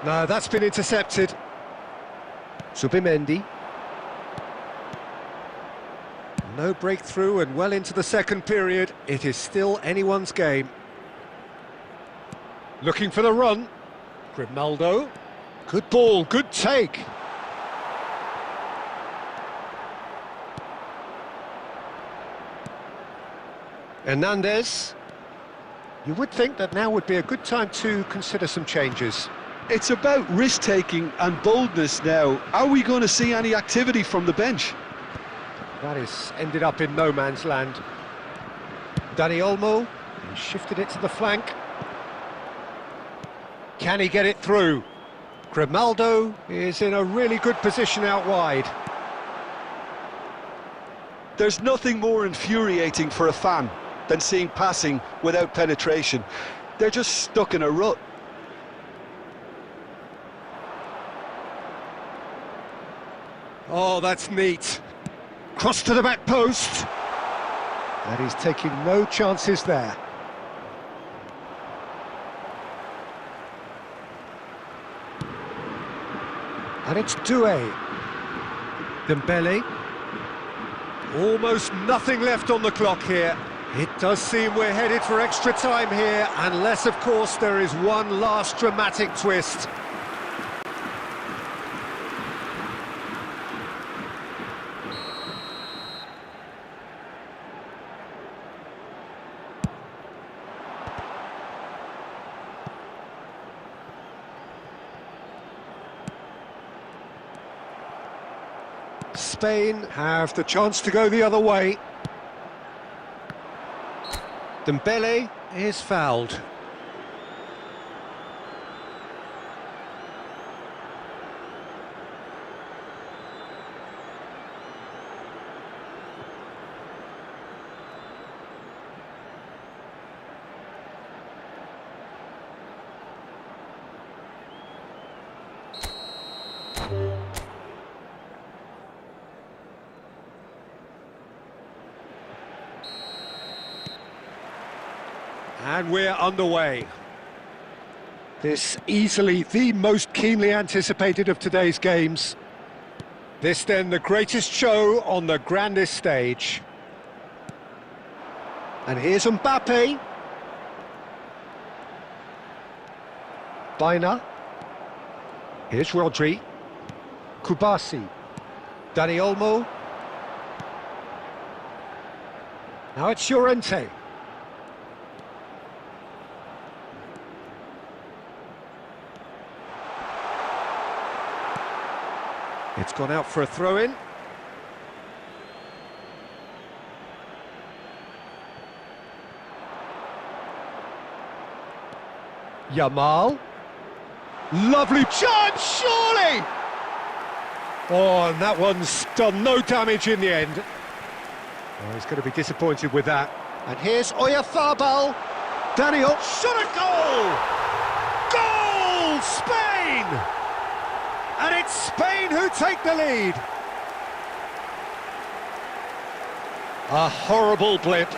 No, that's been intercepted. Zubimendi. No breakthrough, and well into the second period, it is still anyone's game. Looking for the run. Grimaldo. Good ball, good take. Hernandez. You would think that now would be a good time to consider some changes.
It's about risk-taking and boldness now. Are we going to see any activity from the bench?
That is ended up in no man's land. Dani Olmo, he shifted it to the flank. Can he get it through? Grimaldo is in a really good position out wide.
There's nothing more infuriating for a fan than seeing passing without penetration. They're just stuck in a rut.
Oh, that's neat. Cross to the back post. And he's taking no chances there. And it's Doué. Dembele. Almost nothing left on the clock here. It does seem we're headed for extra time here, unless, of course, there is one last dramatic twist. Spain have the chance to go the other way. Dembele is fouled. And we're underway. This easily the most keenly anticipated of today's games. This then the greatest show on the grandest stage. And here's Mbappe. Baina. Here's Rodri. Kubasi. Dani Olmo. Now it's Llorente. It's gone out for a throw-in. Yamal. Lovely chance, surely! Oh, and that one's done no damage in the end. Oh, he's going to be disappointed with that. And here's Oyarzabal. Daniel, shot a goal! Goal! Spain! And it's Spain who take the lead. A horrible blip,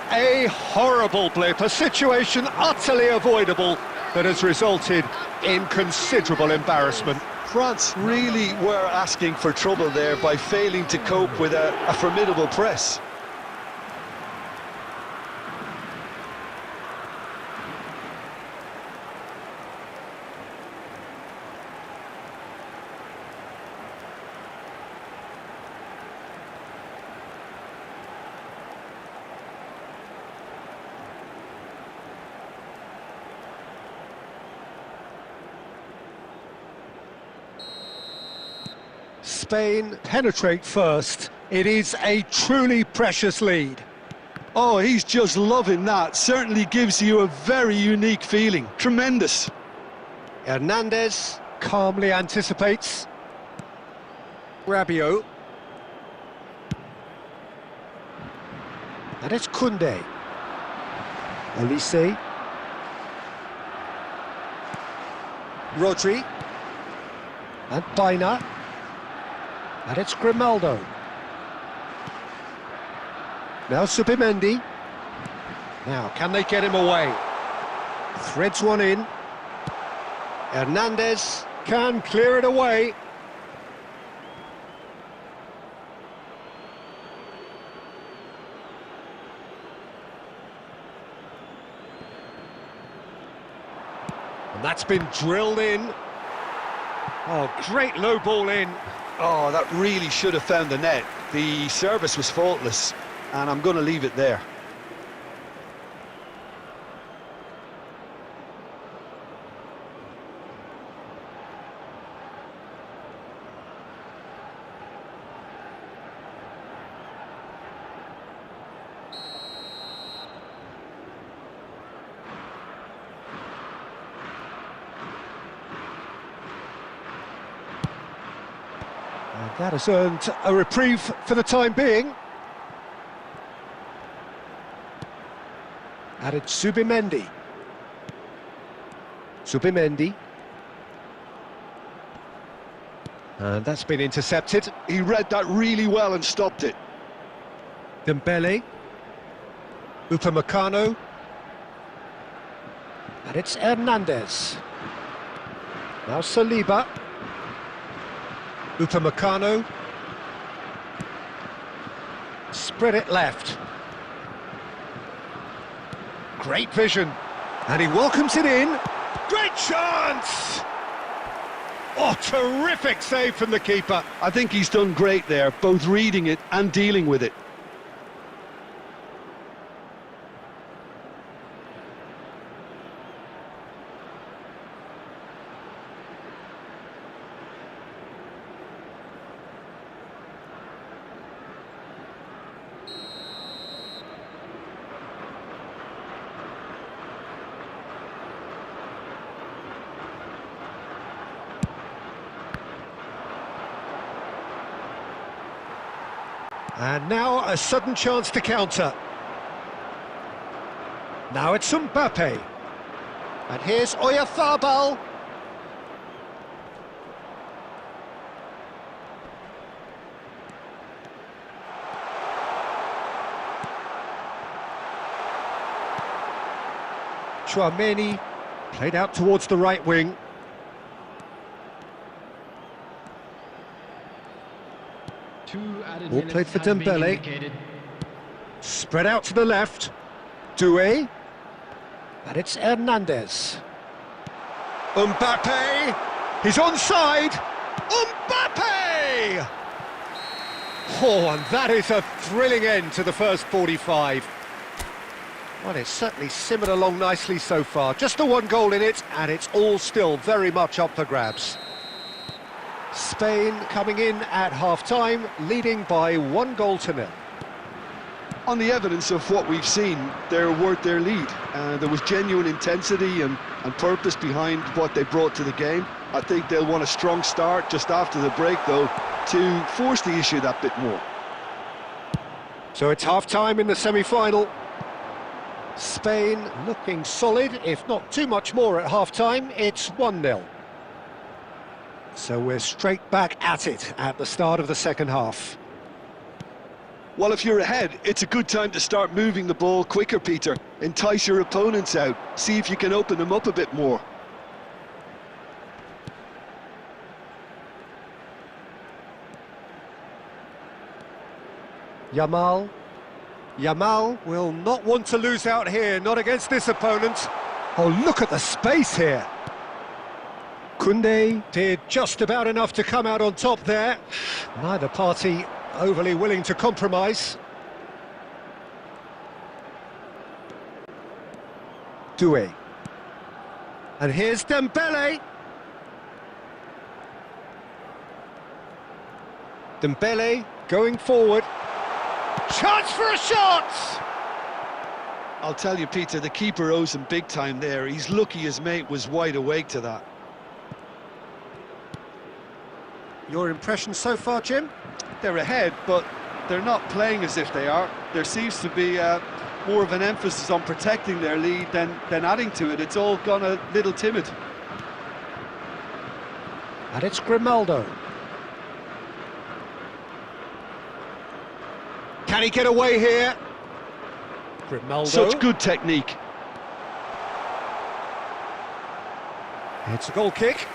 a situation utterly avoidable that has resulted in considerable embarrassment.
France really were asking for trouble there by failing to cope with a formidable press.
Spain penetrate first. It is a truly precious lead.
Oh, he's just loving that. Certainly gives you a very unique feeling. Tremendous.
Hernandez calmly anticipates. Rabiot. And it's Koundé. Elise. Rodri. And Baina. And it's Grimaldo. Now Subimendi. Now, can they get him away? Threads one in. Hernandez can clear it away. And that's been drilled in. Oh, great low ball in.
Oh, that really should have found the net. The service was faultless, and I'm going to leave it there.
And that has earned a reprieve for the time being. And it's Zubimendi. Zubimendi. And that's been intercepted.
He read that really well and stopped it.
Dembele. Upamecano. And it's Hernandez. Now Saliba. Upamecano. Spread it left. Great vision. And he welcomes it in. Great chance! Oh, terrific save from the keeper.
I think he's done great there, both reading it and dealing with it.
And now a sudden chance to counter. Now it's Mbappe. And here's Oyarzabal. Tchouaméni played out towards the right wing. Ball played for Dembele. Spread out to the left. Doué. And it's Hernandez. Mbappe. He's onside. Mbappe! Oh, and that is a thrilling end to the first 45. Well, it's certainly simmered along nicely so far. Just the one goal in it, and it's all still very much up for grabs. Spain coming in at half-time, leading by 1-0.
On the evidence of what we've seen, they're worth their lead. There was genuine intensity and purpose behind what they brought to the game. I think they'll want a strong start just after the break, though, to force the issue that bit more.
So it's half-time in the semi-final. Spain looking solid, if not too much more at half-time. It's 1-0. So we're straight back at it at the start of the second half.
Well, if you're ahead, it's a good time to start moving the ball quicker, Peter. Entice your opponents out. See if you can open them up a bit more.
Yamal. Yamal will not want to lose out here, not against this opponent. Oh, look at the space here. Koundé did just about enough to come out on top there. Neither party overly willing to compromise. Doué. And here's Dembele. Dembele going forward. Chance for a shot!
I'll tell you, Peter, the keeper owes him big time there. He's lucky his mate was wide awake to that.
Your impression so far, Jim?
They're ahead, but they're not playing as if they are. There seems to be more of an emphasis on protecting their lead than adding to it. It's all gone a little timid.
And it's Grimaldo. Can he get away here? Grimaldo.
Such good technique.
It's a goal kick.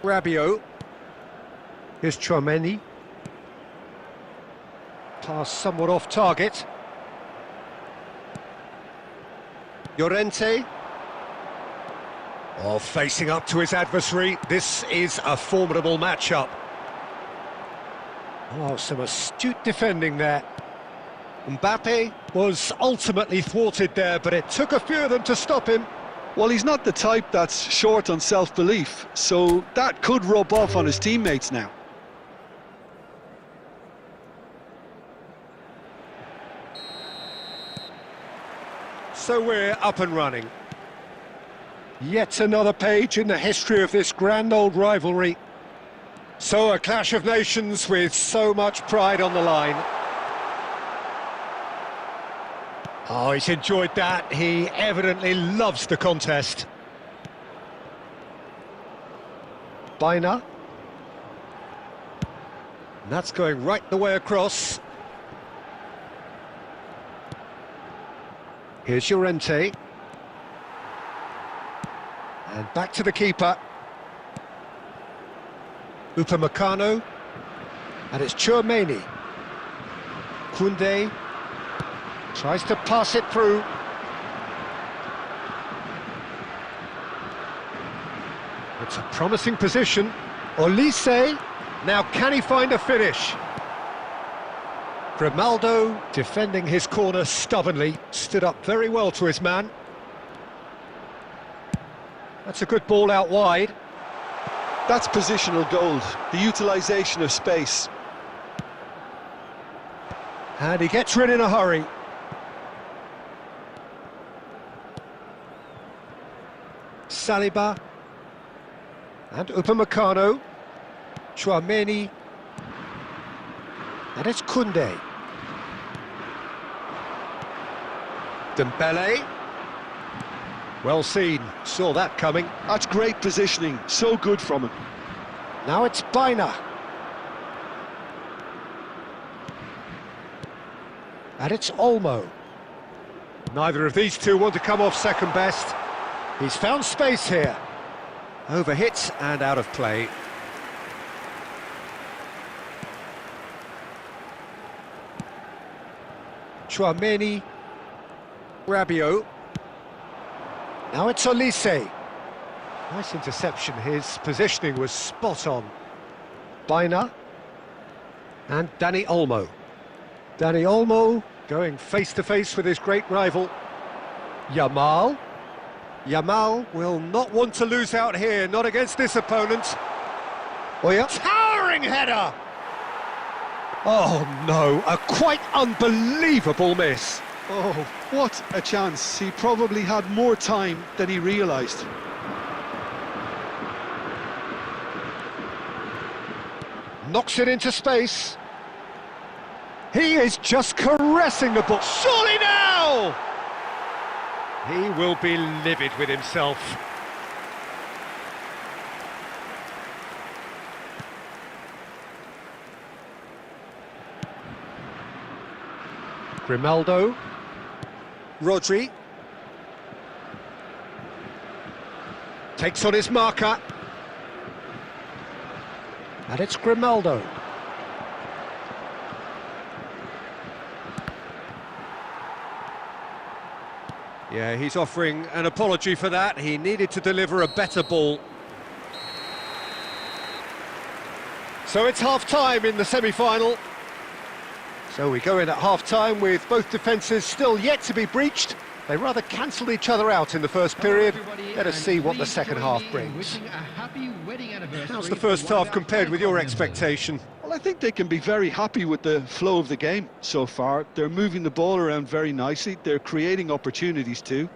Rabiot. Here's Tchouaméni. Pass somewhat off target. Llorente. Oh, facing up to his adversary. This is a formidable matchup. Oh, some astute defending there. Mbappe was ultimately thwarted there, but it took a few of them to stop him.
Well, he's not the type that's short on self-belief, so that could rub off on his teammates now.
So we're up and running. Yet another page in the history of this grand old rivalry. So a clash of nations with so much pride on the line. Oh, he's enjoyed that. He evidently loves the contest. Bina. And that's going right the way across. Here's Llorente. And back to the keeper. Upamecano. And it's Tchouaméni. Koundé. Tries to pass it through. It's a promising position. Olise. Now can he find a finish? Grimaldo defending his corner stubbornly. Stood up very well to his man. That's a good ball out wide.
That's positional gold, the utilisation of space.
And he gets rid in a hurry. Saliba. And Upamecano. Tchouaméni. And it's Koundé. Dembele. Well seen, saw that coming.
That's great positioning, so good from him.
Now it's Bina. And it's Olmo. Neither of these two want to come off second best. He's found space here. Overhit and out of play. Tchouaméni. Rabiot. Now it's Olise. Nice interception, his positioning was spot on. Bina. And Dani Olmo. Dani Olmo going face-to-face with his great rival. Yamal. Yamal will not want to lose out here, not against this opponent. Oh yeah. Towering header! Oh no, a quite unbelievable miss.
Oh, what a chance. He probably had more time than he realised.
Knocks it into space. He is just caressing the ball. Surely now! He will be livid with himself. Grimaldo. Rodri. Takes on his marker. And it's Grimaldo. Yeah, he's offering an apology for that. He needed to deliver a better ball. So it's half-time in the semi-final. So we go in at half-time with both defences still yet to be breached. They rather cancelled each other out in the first period. Let us see what the second half brings. How's the first half compared with your expectation?
Well, I think they can be very happy with the flow of the game so far. They're moving the ball around very nicely. They're creating opportunities too.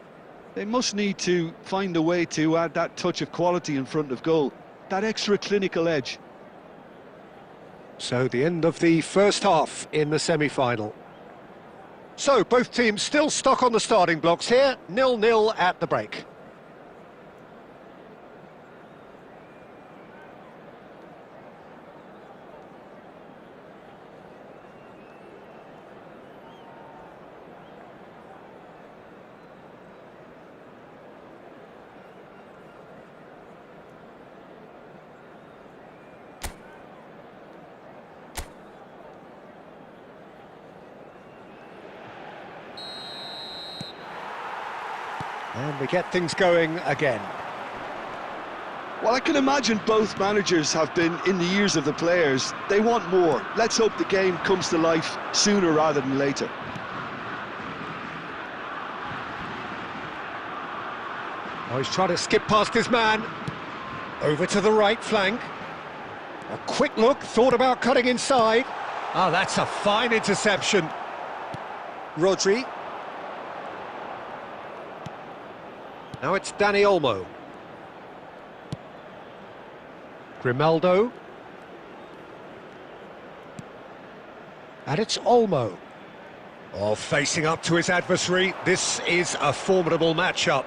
They must need to find a way to add that touch of quality in front of goal, that extra clinical edge.
So the end of the first half in the semi-final. So both teams still stuck on the starting blocks here, 0-0 at the break. And we get things going again.
Well, I can imagine both managers have been in the ears of the players. They want more. Let's hope the game comes to life sooner rather than later.
Oh, he's trying to skip past his man. Over to the right flank. A quick look, thought about cutting inside. Ah, that's a fine interception. Rodri. Now it's Dani Olmo. Grimaldo. And it's Olmo. Oh, facing up to his adversary. This is a formidable matchup.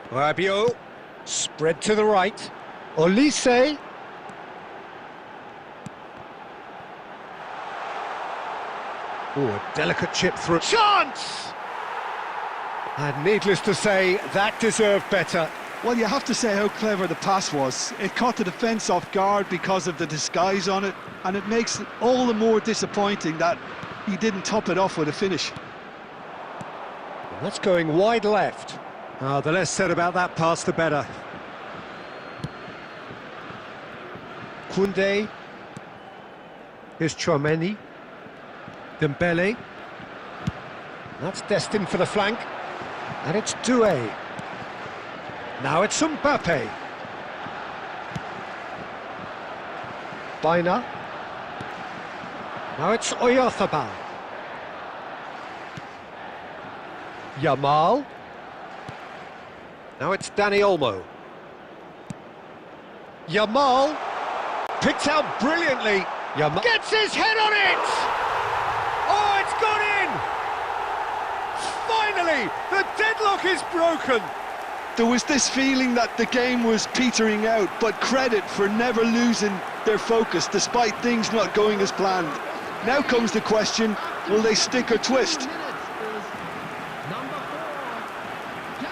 Rabiot, spread to the right. Olise. Oh, a delicate chip through. Chance! And needless to say, that deserved better.
Well, you have to say how clever the pass was. It caught the defence off guard because of the disguise on it, and it makes it all the more disappointing that he didn't top it off with a finish.
That's going wide left. The less said about that pass, the better. Koundé. Here's Chouameni. Dembele. That's destined for the flank. And it's Doué. Now it's Mbappé. Baina. Now it's Oyarzabal. Yamal. Now it's Dani Olmo. Yamal. Picked out brilliantly. Yamal gets his head on it! Oh, it's gone in! Finally, the deadlock is broken.
There was this feeling that the game was petering out, but credit for never losing their focus despite things not going as planned. Now comes the question, will they stick or twist?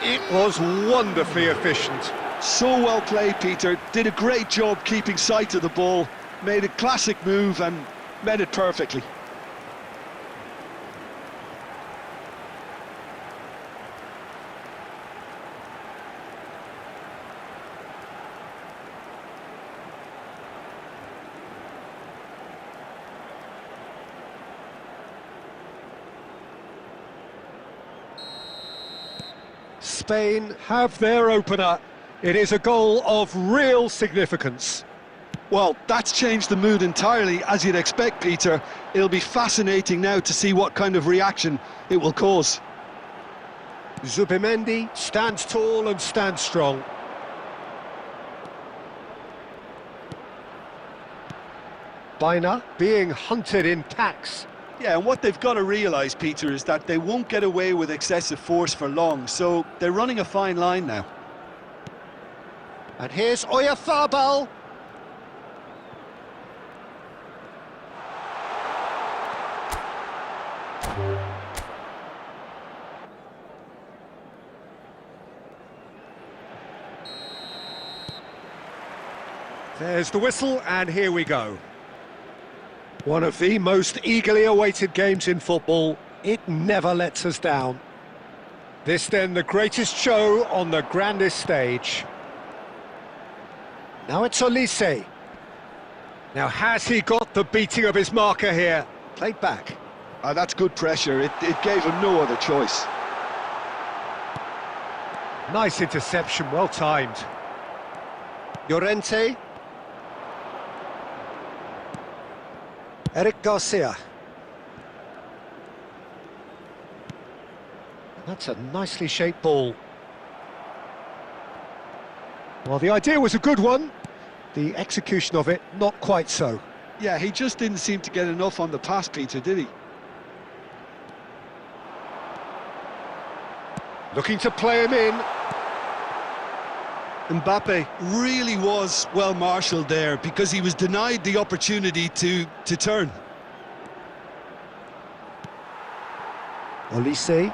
It was wonderfully efficient.
So well played, Peter. Did a great job keeping sight of the ball, made a classic move and met it perfectly.
Spain have their opener. It is a goal of real significance.
Well, that's changed the mood entirely, as you'd expect, Peter. It'll be fascinating now to see what kind of reaction it will cause.
Zubimendi stands tall and stands strong. Baina being hunted in packs.
Yeah, and what they've got to realise, Peter, is that they won't get away with excessive force for long, so they're running a fine line now.
And here's Oyarzabal. There's the whistle, and here we go. One of the most eagerly awaited games in football. It never lets us down. This then the greatest show on the grandest stage. Now it's Olise. Now has he got the beating of his marker here? Played back.
That's good pressure. It gave him no other choice.
Nice interception, well timed. Llorente. Eric Garcia. That's a nicely shaped ball. Well, the idea was a good one. The execution of it, not quite so.
Yeah, he just didn't seem to get enough on the pass, Peter, did he?
Looking to play him in.
Mbappe really was well marshalled there because he was denied the opportunity to turn.
Olise.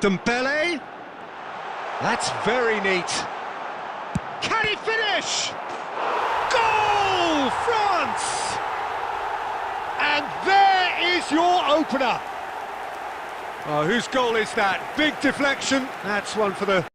Dembele. That's very neat. Can he finish? Goal, France! And there is your opener. Oh, whose goal is that? Big deflection. That's one for the